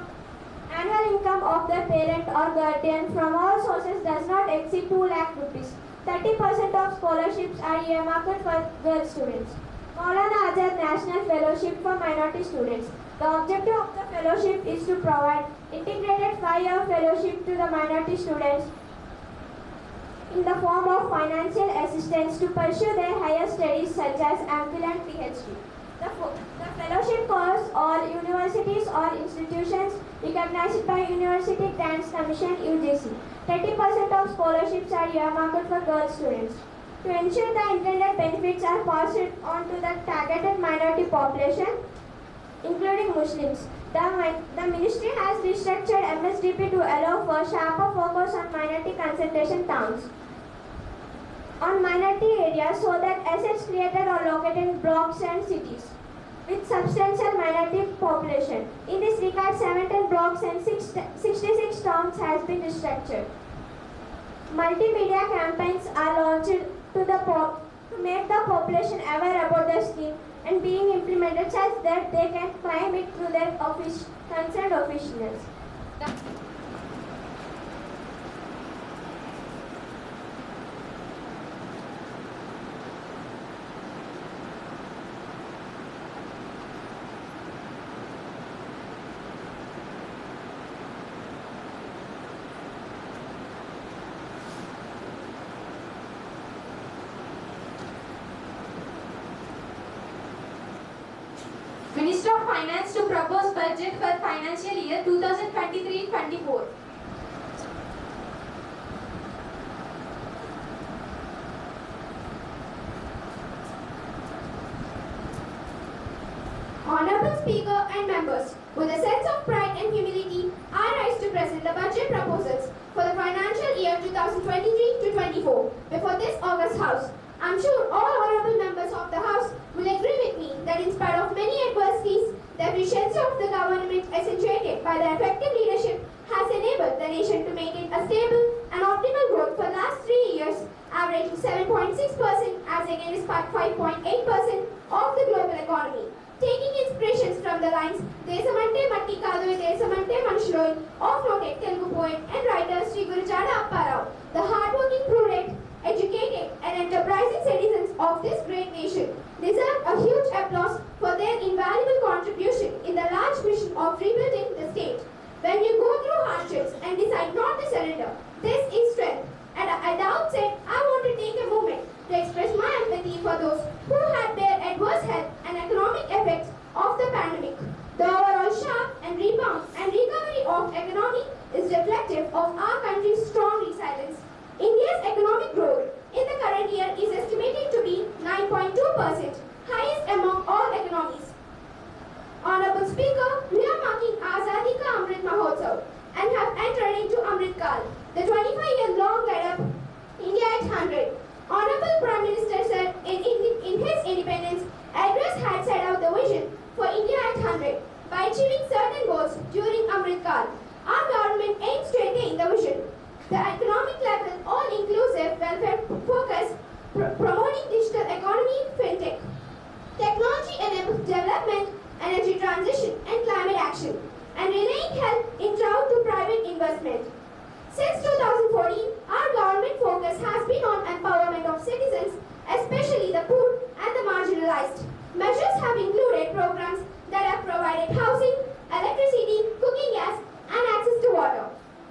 annual income of the parent or guardian from all sources does not exceed 2 lakh rupees. 30% of scholarships are earmarked for girl students. Maulana Azad National Fellowship for Minority Students. The objective of the fellowship is to provide integrated 5-year fellowship to the minority students in the form of financial assistance to pursue their higher studies such as MPhil and PhD. The fellowship covers all universities or institutions recognized by University Grants Commission (UGC). 30% of scholarships are earmarked for girl students. To ensure the intended benefits are passed on to the targeted minority population, including Muslims, the ministry has restructured MSDP to allow for sharper focus on minority concentration towns on minority areas so that assets created are located in blocks and cities with substantial minority population. In this regard, 17 blocks and 66 towns has been restructured. Multimedia campaigns are launched to make the population aware about the scheme and being implemented such that they can claim it through their concerned officials. Minister of Finance to propose budget for financial year 2023-24. Honorable Speaker and members, with a sense of pride and humility, I rise to present the budget proposals for the financial year 2023-24 before this August House. I'm sure all honorable members of the House will agree with me that in spite of many adversities, the efficiency of the government accentuated by the effective leadership has enabled the nation to maintain a stable and optimal growth for the last 3 years, averaging 7.6% as against 5.8% of the global economy. Taking inspirations from the lines Desamante Matti Kadu Desamante Manushloy of noted Telugu poet and writer Sri Gurujada Apparao, the hardworking, prudent, educated and enterprising citizens of this great nation deserve a huge applause for their invaluable contribution in the large mission of rebuilding the state. When you go through hardships and decide not to surrender, this is strength. And at the outset, I want to take a moment to express my empathy for those who had their adverse health and economic effects of the pandemic. The overall sharp and rebound and recovery of economy is reflective of our country's strong resilience. India's economic growth in the current year is estimated to be 9.2%, highest among all economies. Honorable Speaker, we are marking Azadi Ka Amrit Mahotsav and have entered into Amrit Kal, the 25-year-long guide-up India at 100. Honorable Prime Minister said in his independence address had set out the vision for India at 100 by achieving certain goals during Amrit Kal. Our government aims to attain the vision. The economic level, all-inclusive welfare focus, promoting digital economy, fintech. Technology enables development, energy transition and climate action, and relaying help intra to private investment. Since 2014, our government focus has been on empowerment of citizens, especially the poor and the marginalized. Measures have included programs that have provided housing, electricity, cooking gas, and access to water.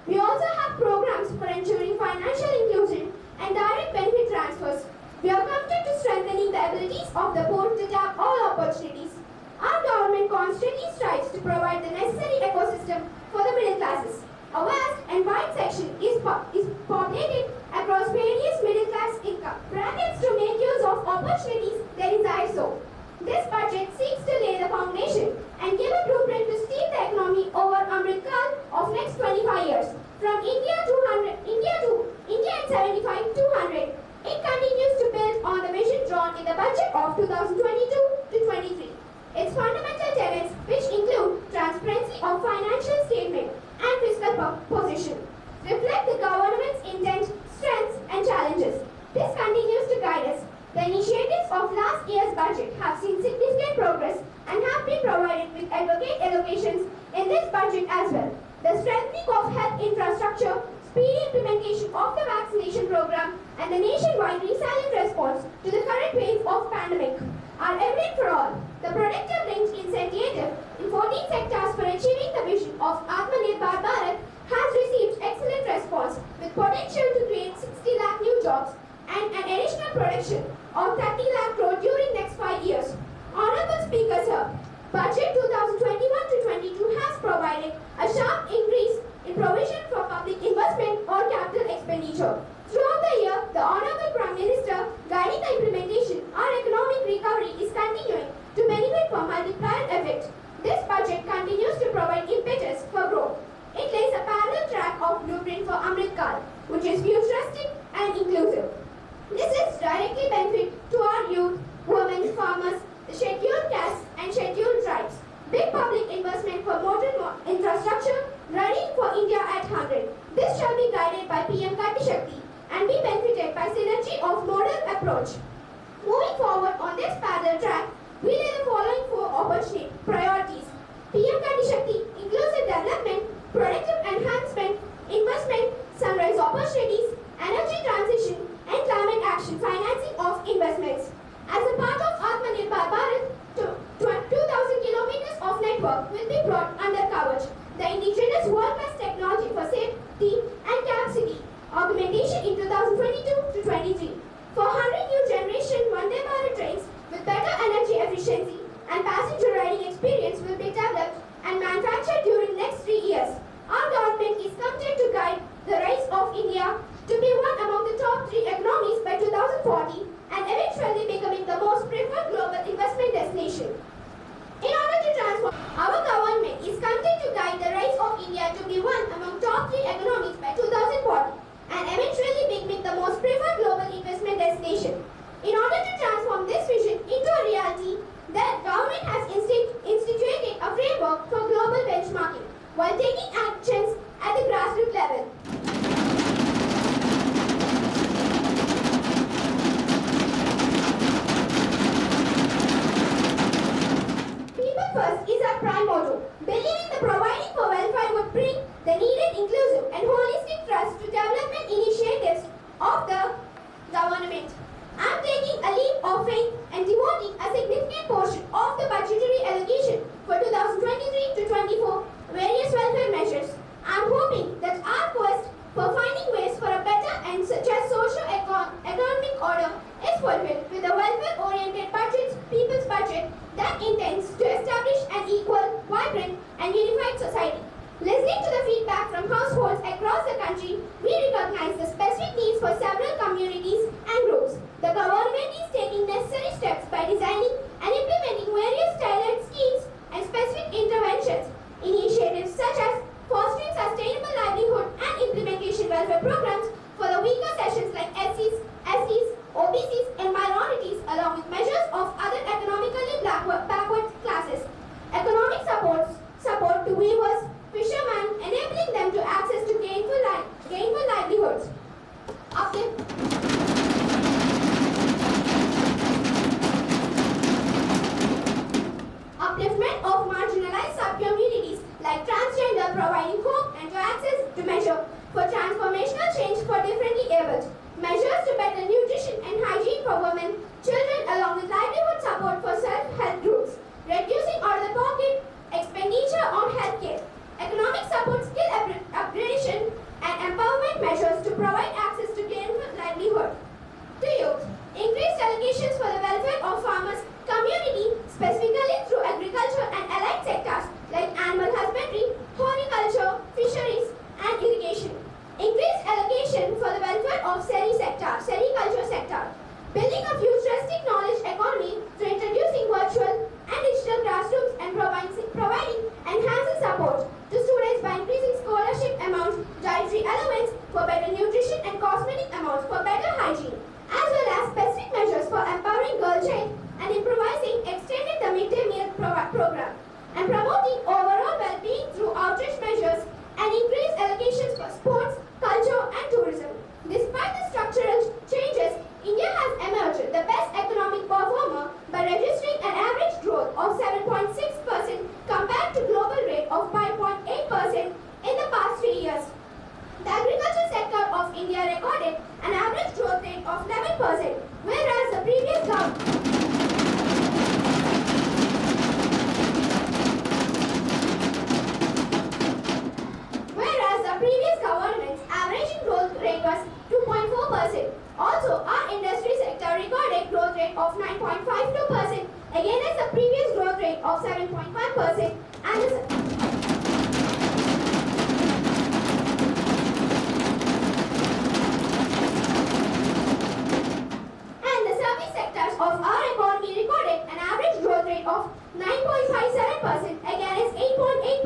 We also have programs for ensuring financial inclusion and direct benefit transfers. We are committed to strengthening the abilities of the poor to tap all opportunities. Our government constantly strives to provide the necessary ecosystem for the middle classes. A vast and wide section is populated across various middle class income brackets to make use of opportunities they desire so. This budget seeks to lay the foundation and give a blueprint to provided with adequate allocations in this budget as well. The strengthening of health infrastructure, speedy implementation of the vaccination program, and the nationwide resilient response to the current wave of pandemic are evident for all. The productive linked incentive in 14 sectors for achieving the vision of Atmanirbhar Bharat has received excellent response with potential to create 60 lakh new jobs and an additional production of 30 lakh crore during next 5 years. Honorable Speaker Sir, Budget 2021 to 22 has provided a sharp increase in provision for public investment or capital expenditure. Throughout the year, the Honorable Prime Minister guiding the implementation, our economic recovery is continuing to benefit from multiplier effect. This budget continues to provide impetus for growth. It lays a parallel track of blueprint for Amrit Kal, which is futuristic and inclusive. This is directly benefit to our youth, women, farmers, the scheduled castes and scheduled tribes. Big public investment for modern infrastructure, ready for India at 100. This shall be guided by PM Gati Shakti and be benefited by synergy of model approach. Moving forward on this parallel track, we lay the following 4 priorities. PM Gati Shakti, inclusive development, productive enhancement, investment, sunrise opportunities, energy transition, and climate action financing of investments. As a part of Atmanirbhar Bharat, 2,000 kilometers of network will be brought under coverage. The indigenous world-class technology for safety and capacity augmentation in 2022 to 23. For 100 new generation Vande Bharat trains with better energy efficiency and passenger riding experience will be developed and manufactured during next 3 years. Our government is committed to guide the rise of India to be one among the top 3 economies by 2040 and eventually becoming the most preferred global investment destination. In order to transform, our government is committed to guide the rise of India to be one among top 3 economies by 2040 and eventually becoming the most preferred global investment destination. In order to transform this vision into a reality, the government has instituted a framework for global benchmarking while taking actions at the grassroots level. People first is our prime motto. Believing the providing for welfare would bring the needed inclusive and holistic trust to development initiatives of the government. I am taking a leap of faith and devoting a significant portion of the budgetary allocation for 2023 to 24 various welfare measures. I am hoping that our quest for finding ways for a better and just socio-economic order is fulfilled with a welfare-oriented budget, people's budget that intends to establish an equal, vibrant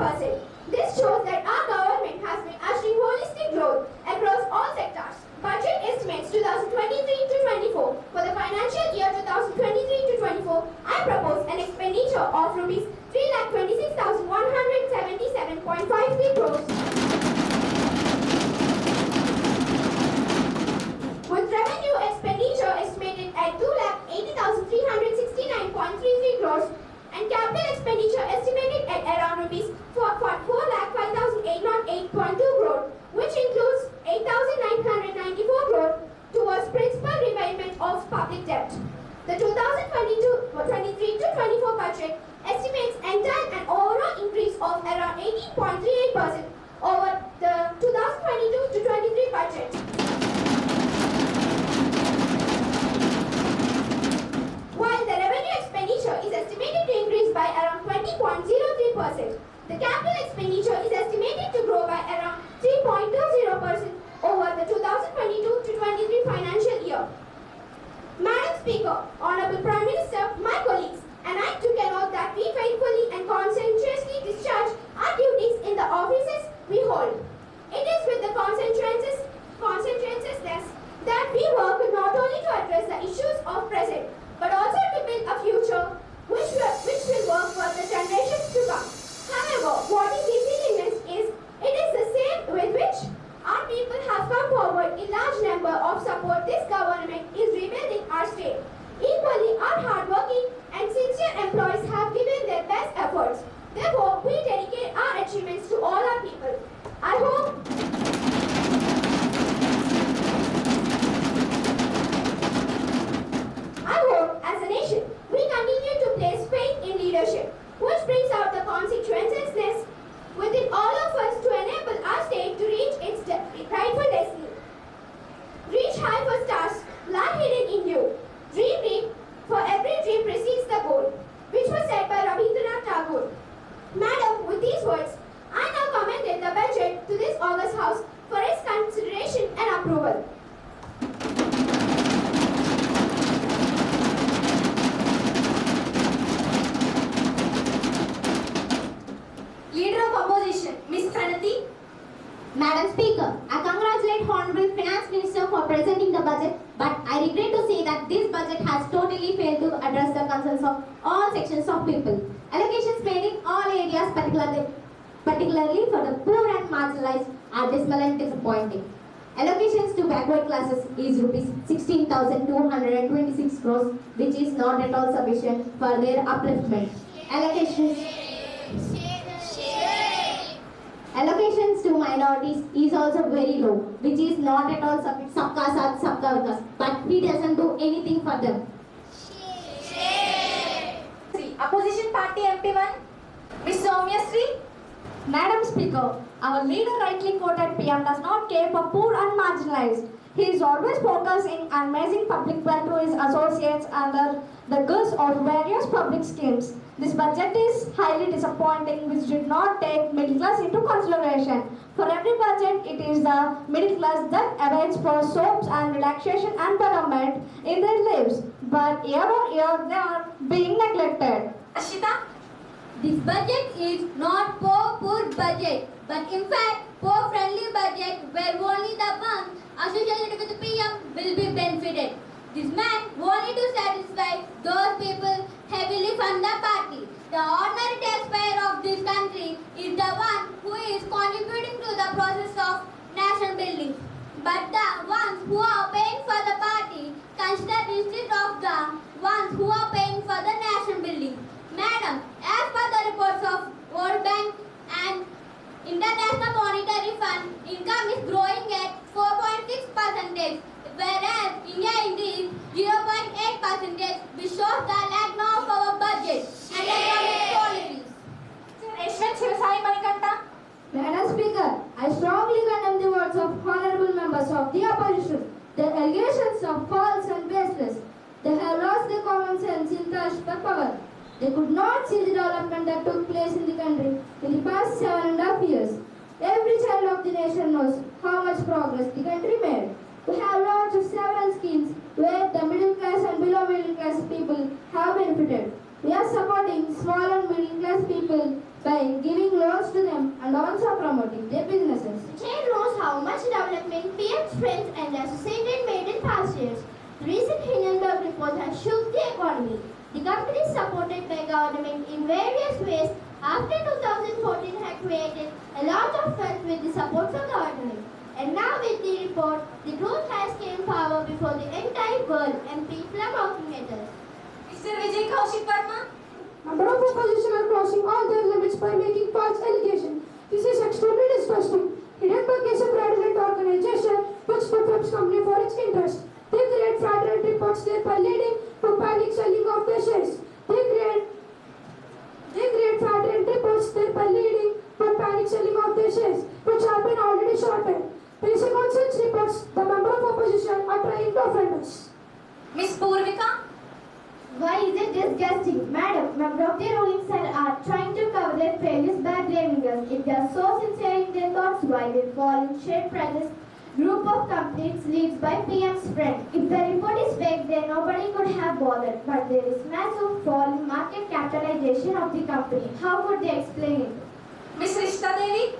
13%. This shows that our government has been achieving holistic growth across all sectors. Budget estimates 2023 to 24. For the financial year 2023 to 24, I propose an expenditure of rupees 3,26,177.53 crores. With revenue expenditure estimated at 2,80,369.33 crores and capital expenditure estimated at around rupees 4,05,808.2 crore, which includes 8,994 crore towards principal repayment of public debt. The 2022-23 to 24 budget estimates entail an overall increase of around 18.38% over the 2022 to 23 budget. While the revenue expenditure is estimated to increase by around 20.03%, the capital expenditure is estimated to grow by around 3.20% over the 2022 to 23 financial year. Madam Speaker, Honorable Prime Minister, my colleagues, and I took an oath that we faithfully and conscientiously discharge our duties in the offices we hold. It is with the conscientiousness that we work not only to address the issues of present, but also to build a future which will work for the generations to come. However, what is easy is it is the same with which our people have come forward in large number of support this government is rebuilding our state. Equally, our hardworking and sincere employees have given their best efforts. Therefore, we dedicate our achievements to all our people. I hope as a nation, we continue to place faith in leadership, which brings out the consequences within all of us to enable our state to reach its rightful destiny. Reach high for stars, lie hidden in you. Dream big, for every dream precedes the goal, which was said by Rabindranath Tagore. Madam, with these words, I now commended the budget to this August House for its consideration and approval. Leader of Opposition, Ms. Pranati. Madam Speaker, I congratulate Honorable Finance Minister for presenting the budget, but I regret to say that this budget has totally failed to address the concerns of all sections of people. Allocations made in all areas, particularly for the poor and marginalized, are dismal and disappointing. Allocations to backward classes is rupees 16,226 crores, which is not at all sufficient for their upliftment. Allocations to minorities is also very low, which is not at all sufficient. Sabka Saath, Sabka Vikas, but he doesn't do anything for them. Opposition Party MP1, Ms. Soumya Sri. Madam Speaker, our leader rightly quoted PM does not care for poor and marginalized. He is always focusing on amazing public wealth to his associates under the guise of various public schemes. This budget is highly disappointing, which did not take middle class into consideration. For every budget, it is the middle class that awaits for soaps and relaxation and betterment in their lives. But year on year, they are being neglected. Ashita. This budget is not poor budget, but in fact poor-friendly budget where only the ones associated with the PM will be benefited. This man wanted to satisfy those people heavily fund the party. The ordinary taxpayer of this country is the one who is contributing to the process of national building. But the ones who are paying for the party consider instead of the ones who are paying for the national building. Madam, as per the reports of World Bank and International Monetary Fund, income is growing at 4.6%, whereas India increased 0.8%, which shows the lack of our budget and economic policies. Reshma Shivasai Manikanta. Madam Speaker, I strongly condemn the words of honorable members of the opposition. Their allegations are false and baseless. They have lost their common sense in thirst for power. They could not see the development that took place in the country in the past 7.5 years. Every child of the nation knows how much progress the country made. We have launched several schemes where the middle class and below middle class people have benefited. We are supporting small and middle class people by giving loans to them and also promoting their businesses. The chain knows how much development PM's friends and the associated made in past years. The recent Hindenburg report has shook the economy. The company supported by government in various ways after 2014 had created a lot of funds with the support from government. And now with the report, the truth has came power before the entire world and people are mocking at us. Mr. Vijay Kaushik Verma. Number of opposition are crossing all their limits by making false allegations. This is extremely disgusting. Hindenburg is a fraudulent organization which performs company for its interest. They create fraudulent reports thereby leading to panic selling of their shares. They create fraudulent reports thereby leading to panic selling of their shares, which have been already shorted. Based on such reports, the member of opposition are trying to offend us. Miss Purvika. Why is it disgusting? Madam, member of the ruling side are trying to cover their failures by blaming us. If they are so sincere in their thoughts, why they fall in share prices? Group of companies leads by PM's friend. If the report is fake, then nobody could have bothered. But there is massive fall in market capitalization of the company. How could they explain it? Miss Rishta Devi.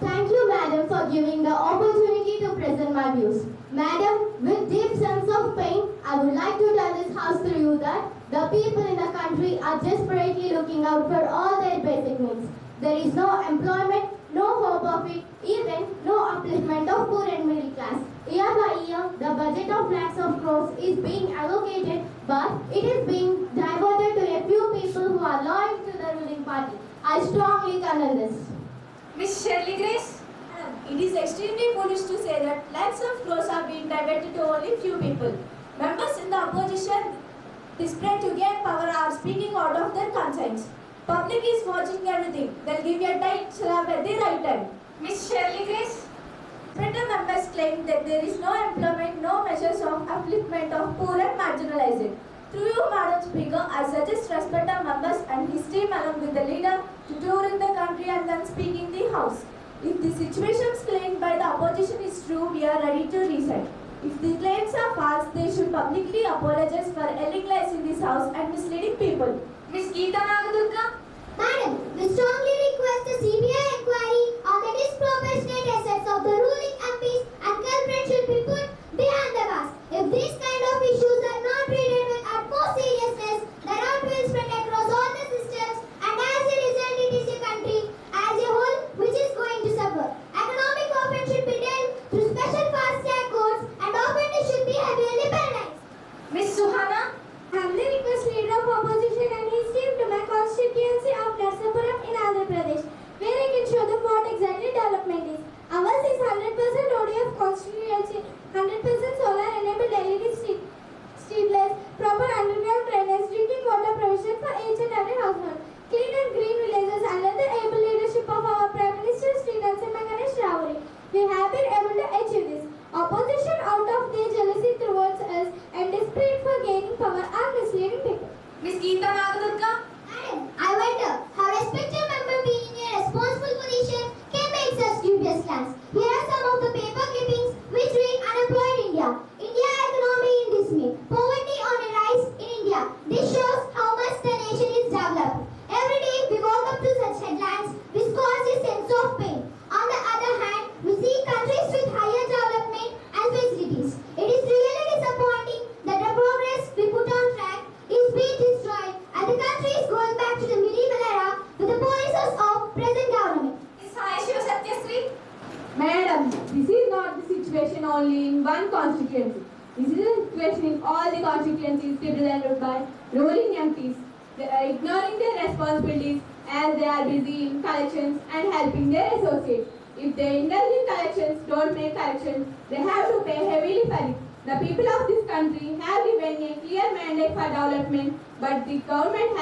Thank you, madam, for giving the opportunity to present my views. Madam, with deep sense of pain, I would like to tell this house through you that the people in the country are desperately looking out for all their basic needs. There is no employment, no hope of it, even no upliftment of poor and middle class. Year by year, the budget of lakhs of crores is being allocated, but it is being diverted to a few people who are loyal to the ruling party. I strongly condemn this. Miss Shirley Grace. It is extremely foolish to say that lakhs of crores are being diverted to only few people. Members in the opposition, desperate to gain power, are speaking out of their conscience. Public is watching everything. They'll give you a tight slap at the right time. Miss Shirley Grace. Better members claim that there is no employment, no measures of upliftment of poor and marginalized. Through you, Madam Speaker, I suggest respect our members and his team along with the leader to tour in the country and then speak in the House. If the situations claimed by the opposition is true, we are ready to resign. If the claims are false, they should publicly apologize for telling lies in this House and misleading people. Miss Geeta Nagadurga. Madam, we strongly request a CBI inquiry on the disproportionate assets of the ruling MPs and culprits should be put behind the bars. If these kind of issues are not treated with utmost seriousness, the rot will spread across all the systems and as a result it is a country as a whole which is going to suffer. Economic offense should be dealt through special fast-track courts and offenders should be heavily penalized. Miss Suhana. Humbly request leader of opposition and his team to my constituency of Narsapuram in Andhra Pradesh, where I can show them what exactly development is. Ours is 100% ODF constituency, 100% solar enabled LED streetlights, proper underground drainage, drinking water provision for each and every household, clean and green villages under the able leadership of our Prime Minister Sri Narasimha Ganesh Rauri. We have been able to achieve this. Opposition out of their jealousy towards us and desperate for gaining power are misleading people. Miss Geeta Nagadurga. Madam, I wonder how respected member being in a responsible position can make such dubious claims. Here are some of the paper clippings which read unemployed India. India economy in dismay. Poverty on a rise in India. This shows how much the nation is developed. Every day we woke up to such headlines which cause a sense of pain. On the other hand, we see countries with higher development and facilities. It is really disappointing that the progress we put on track is being destroyed and the country is going back to the medieval era with the policies of present government. Miss Hayashiva Satyasri. Madam, this is not the situation only in one constituency. This is a situation in all the constituencies represented by ruling MPs. They are ignoring their responsibilities as they are busy in collections and helping their associates. If they indulge in collections, don't make collections, they have to pay heavily for it. The people of this country have given a clear mandate for development, but the government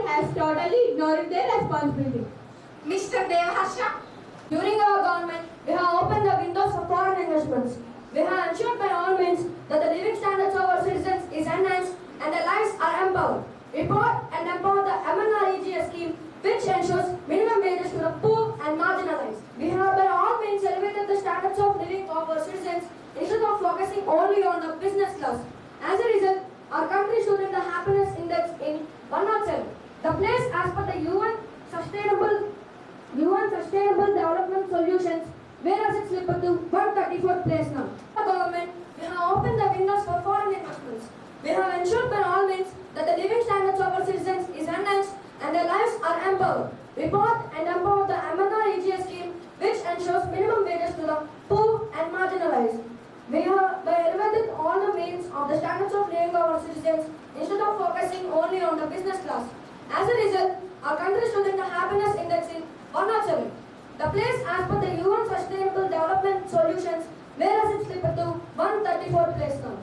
has totally ignored their responsibility. Mr. Devaharsha. During our government, we have opened the windows of foreign investments. We have ensured by all means that the living standards of our citizens is enhanced and their lives are empowered. We brought and empowered the MNREGA scheme, which ensures minimum wages to the poor and marginalized. We have by all means elevated the standards of living of our citizens instead of focusing only on the business class. As a result, our country stood in the happiness index in 107, the place as per 134th place now. The government, we have opened the windows for foreign investments. We have ensured by all means that the living standards of our citizens is enhanced and their lives are empowered. We bought and empowered the Amana EGS scheme, which ensures minimum wages to the poor and marginalized. We have elevated all the means of the standards of living of our citizens instead of focusing only on the business class. As a result, our country stood in the happiness index in 107. The place as per the UN Sustainable Development Solutions, whereas it slipped to 134th place now.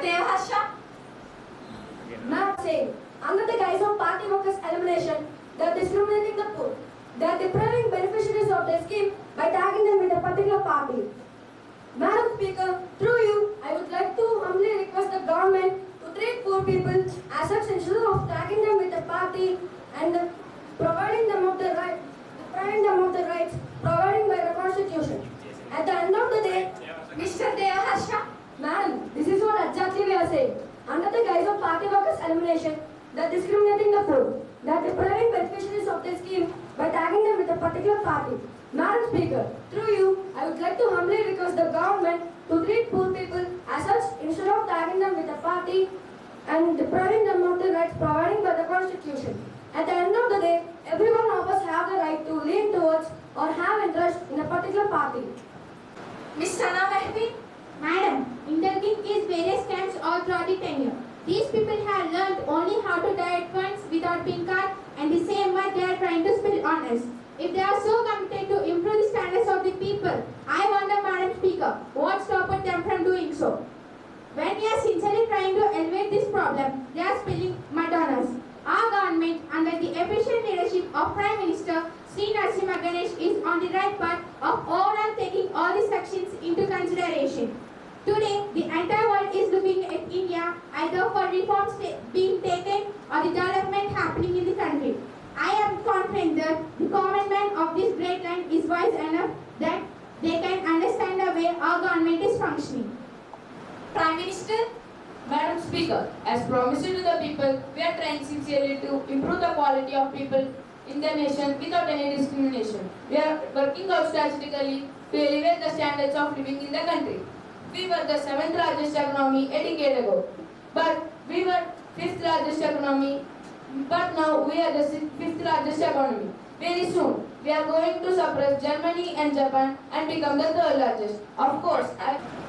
Devaharsha? Not saying, under the guise of party workers' elimination, they are discriminating the poor. They are depriving beneficiaries of their scheme by tagging them with a particular party. Madam Speaker, through you, I would like to humbly request the government to treat poor people as such instead of tagging them with a party and providing them of the rights provided by the Constitution. At the end of the day, Mr. Devaharsha, Madam, this is what exactly we are saying. Under the guise of party workers' elimination, they are discriminating the poor. They are depriving beneficiaries of the scheme by tagging them with a particular party. Madam Speaker, through you, I would like to humbly request the government to treat poor people as such instead of tagging them with a party and depriving them of the rights provided by the Constitution. At the end of the day, every one of us have the right to lean towards or have interest in a particular party. Miss Sana Mehdi? Madam, Interking is various camps all throughout the tenure. These people have learned only how to divert funds without being caught, and the same way they are trying to spill on us. If they are so committed to improve the standards of the people, I wonder, Madam Speaker, what stopped them from doing so? When we are sincerely trying to elevate this problem, they are spilling mud on us. Our government, under the efficient leadership of Prime Minister Sri Narasimha Ganesh, is on the right path of overall taking all these sections into consideration. Today, the entire world is looking at India either for reforms being taken or the development happening in the country. I am confident that the common man of this great land is wise enough that they can understand the way our government is functioning. Prime Minister? Madam Speaker, as promised to the people, we are trying sincerely to improve the quality of people in the nation without any discrimination. We are working out strategically to elevate the standards of living in the country. We were the 7th largest economy a decade ago, but we were 5th largest economy, but now we are the 5th largest economy. Very soon, we are going to suppress Germany and Japan and become the 3rd largest. Of course,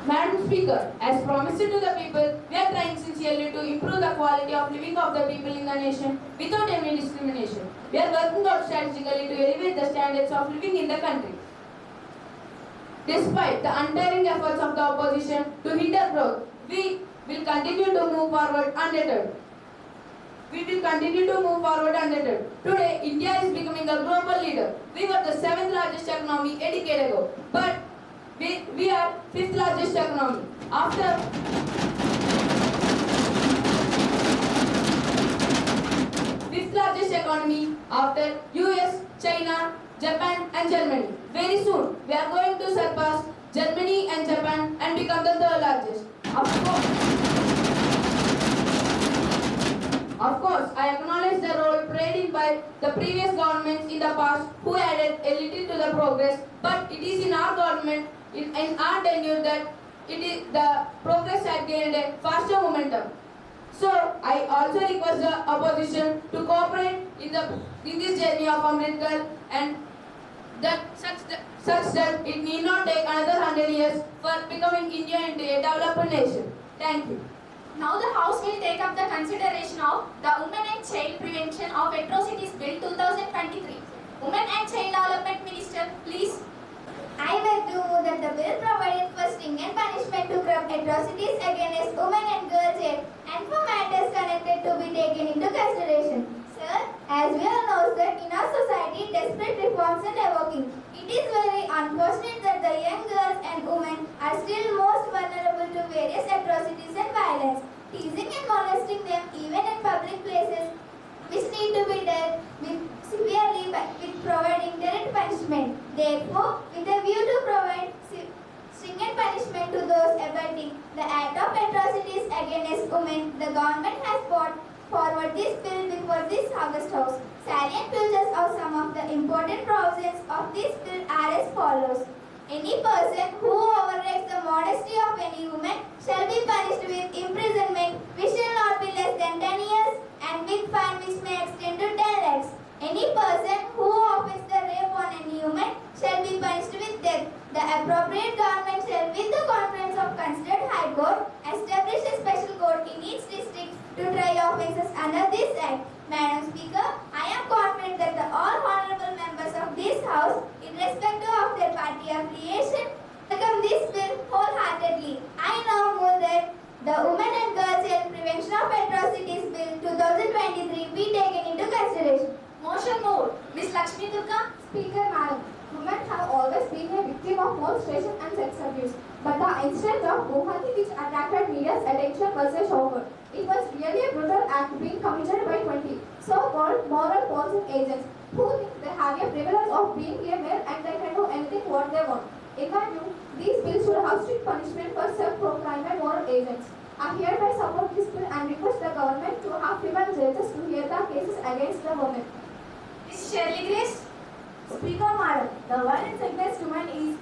Madam Speaker, as promised to the people, we are trying sincerely to improve the quality of living of the people in the nation without any discrimination. We are working out strategically to elevate the standards of living in the country. Despite the untiring efforts of the opposition to hinder growth, we will continue to move forward undeterred. Today, India is becoming a global leader. We were the 7th largest economy a decade ago, but we are 5th largest economy. After 5th largest economy after US, China, Japan and Germany. Very soon, we are going to surpass Germany and Japan and become the 3rd largest. Of course, I acknowledge the role played by the previous governments in the past who added a little to the progress, but it is in our government, in our tenure that the progress had gained a faster momentum. So, I also request the opposition to cooperate in this journey of Ambedkar and such that it need not take another 100 years for becoming India into a developed nation. Thank you. Now the House will take up the consideration of the Women and Child Prevention of Atrocities Bill 2023. Women and Child Development Minister, please. I beg to move that the bill providing for stringent punishment to curb atrocities against women and girls and for matters connected to be taken into consideration. Sir, as we all know that in our society desperate reforms are evoking. It is very unfortunate that the young girls and women are still most vulnerable to various atrocities and violence. Teasing and molesting them even in public places, which need to be dealt with severely with providing direct punishment. Therefore, with a view to provide stringent punishment to those abetting the act of atrocities against women, the government has brought forward this bill before of this August House. Salient features of some of the important provisions of this bill are as follows. Any person who overrates the modesty of any woman shall be punished with imprisonment which shall not be less than 10 years and with fine which may extend to 10 lakhs. Any person who offends the rape on any woman shall be punished with death. The appropriate government shall, with the conference of considered High Court, establish a special court in each district to try offences under this Act. Madam Speaker, I am confident that the all honourable members of this House, irrespective of their party affiliation, welcome this bill wholeheartedly. I now move that the Women and Girl Child Prevention of Atrocities Bill 2023 be taken into consideration. Motion moved. Ms. Lakshmi Durga. Speaker, Madam, women have always been a victim of molestation and sex abuse. But the incident of Guwahati which attracted media's attention was a shocker. It was really a brutal act being committed by 20 so-called moral policing agents who think they have a privilege of being a male and they can do anything what they want. In my view, these bills should have strict punishment for self-proclaimed moral agents. I hereby support this bill and request the government to have female judges to hear the cases against the women. Ms. Shirley Grace. Speaker, Madam, the violence against women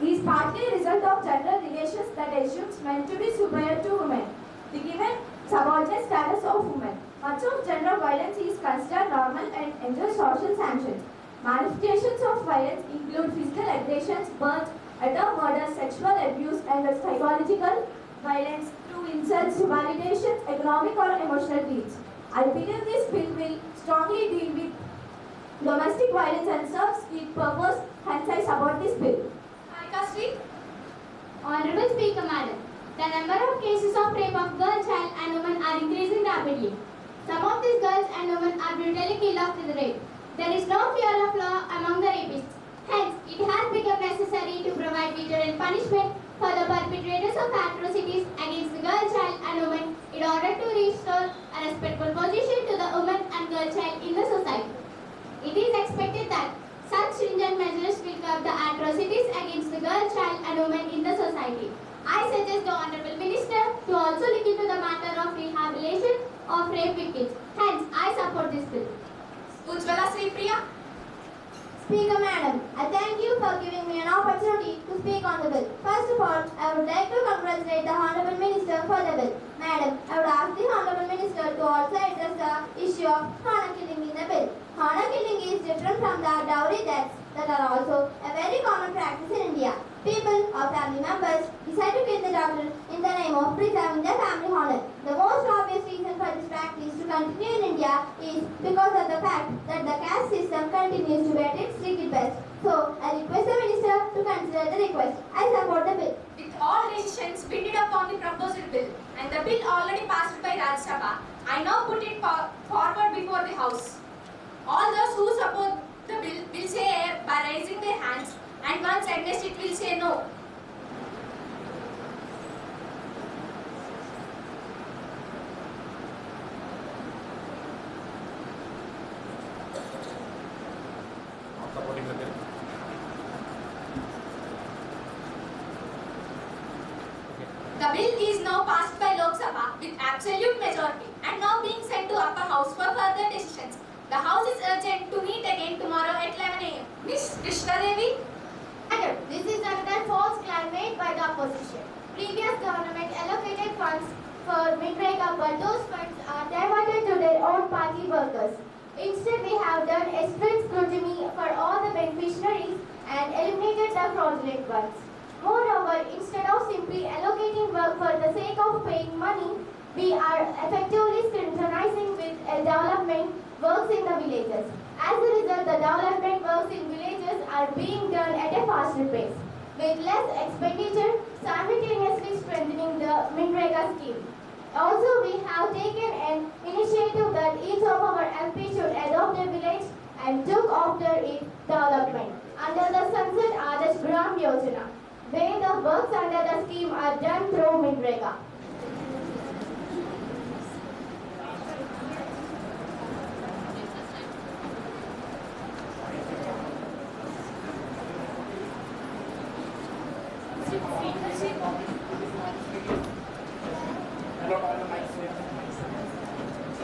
is partly a result of gender relations that assumes men to be superior to women. The given subordinate status of women. Much of gender violence is considered normal and enjoys social sanctions. Manifestations of violence include physical aggressions, burns, attempt murder, sexual abuse, and psychological violence through insults, validations, economic or emotional needs. I believe this bill will strongly deal with domestic violence and serves its purpose, hence I support this bill. Honorable Speaker, Madam, the number of cases of rape of girl, child and women are increasing rapidly. Some of these girls and women are brutally killed after the rape. There is no fear of law among the rapists. Hence, it has become necessary to provide deterrent punishment for the perpetrators of atrocities against the girl, child and women in order to restore a respectful position to the woman and girl child in the society. It is expected that such stringent measures will curb the atrocities against the girl, child and women in the society. I suggest the Honourable Minister to also look into the matter of rehabilitation of rape victims. Hence, I support this bill. Ujjwala Sri Priya. Speaker, Madam, I thank you for giving me an opportunity to speak on the bill. First of all, I would like to congratulate the Honourable Minister for the bill. Madam, I would ask the Honourable Minister to also address the issue of honour killing in the bill. Honour killing is different from the dowry deaths that are also a very common practice in India. People or family members decide to kill the daughter in the name of preserving their family honour. The most obvious reason for this practice to continue in India is because of the fact that the caste system continues to be at its wicked best. So, I request the Minister to consider the request. I support the bill. With all decisions binded upon the proposed bill and the bill already passed by Rajya Sabha, I now put it forward before the House. All those who support the bill will say aye by raising their hands, and once against it will say no. Not supporting the bill. The bill is now passed by Lok Sabha with absolute majority and now being sent to Upper House for further decisions. The House is urgent to meet again tomorrow at 11 a.m. Ms. Krishna Devi. Madam, this is another false claim made by the opposition. Previous government allocated funds for MNREGA, but those funds are diverted to their own party workers. Instead, we have done a strict scrutiny for all the beneficiaries and eliminated the fraudulent ones. Moreover, instead of simply allocating work for the sake of paying money, we are effectively synchronizing with development works in the villages. As a result, the development works in villages are being done at a faster pace, with less expenditure, simultaneously strengthening the MNREGA scheme. Also, we have taken an initiative that each of our MPs should adopt a village and look after its development under the Sunset Adarsh Gram Yojana, where the works under the scheme are done through MNREGA.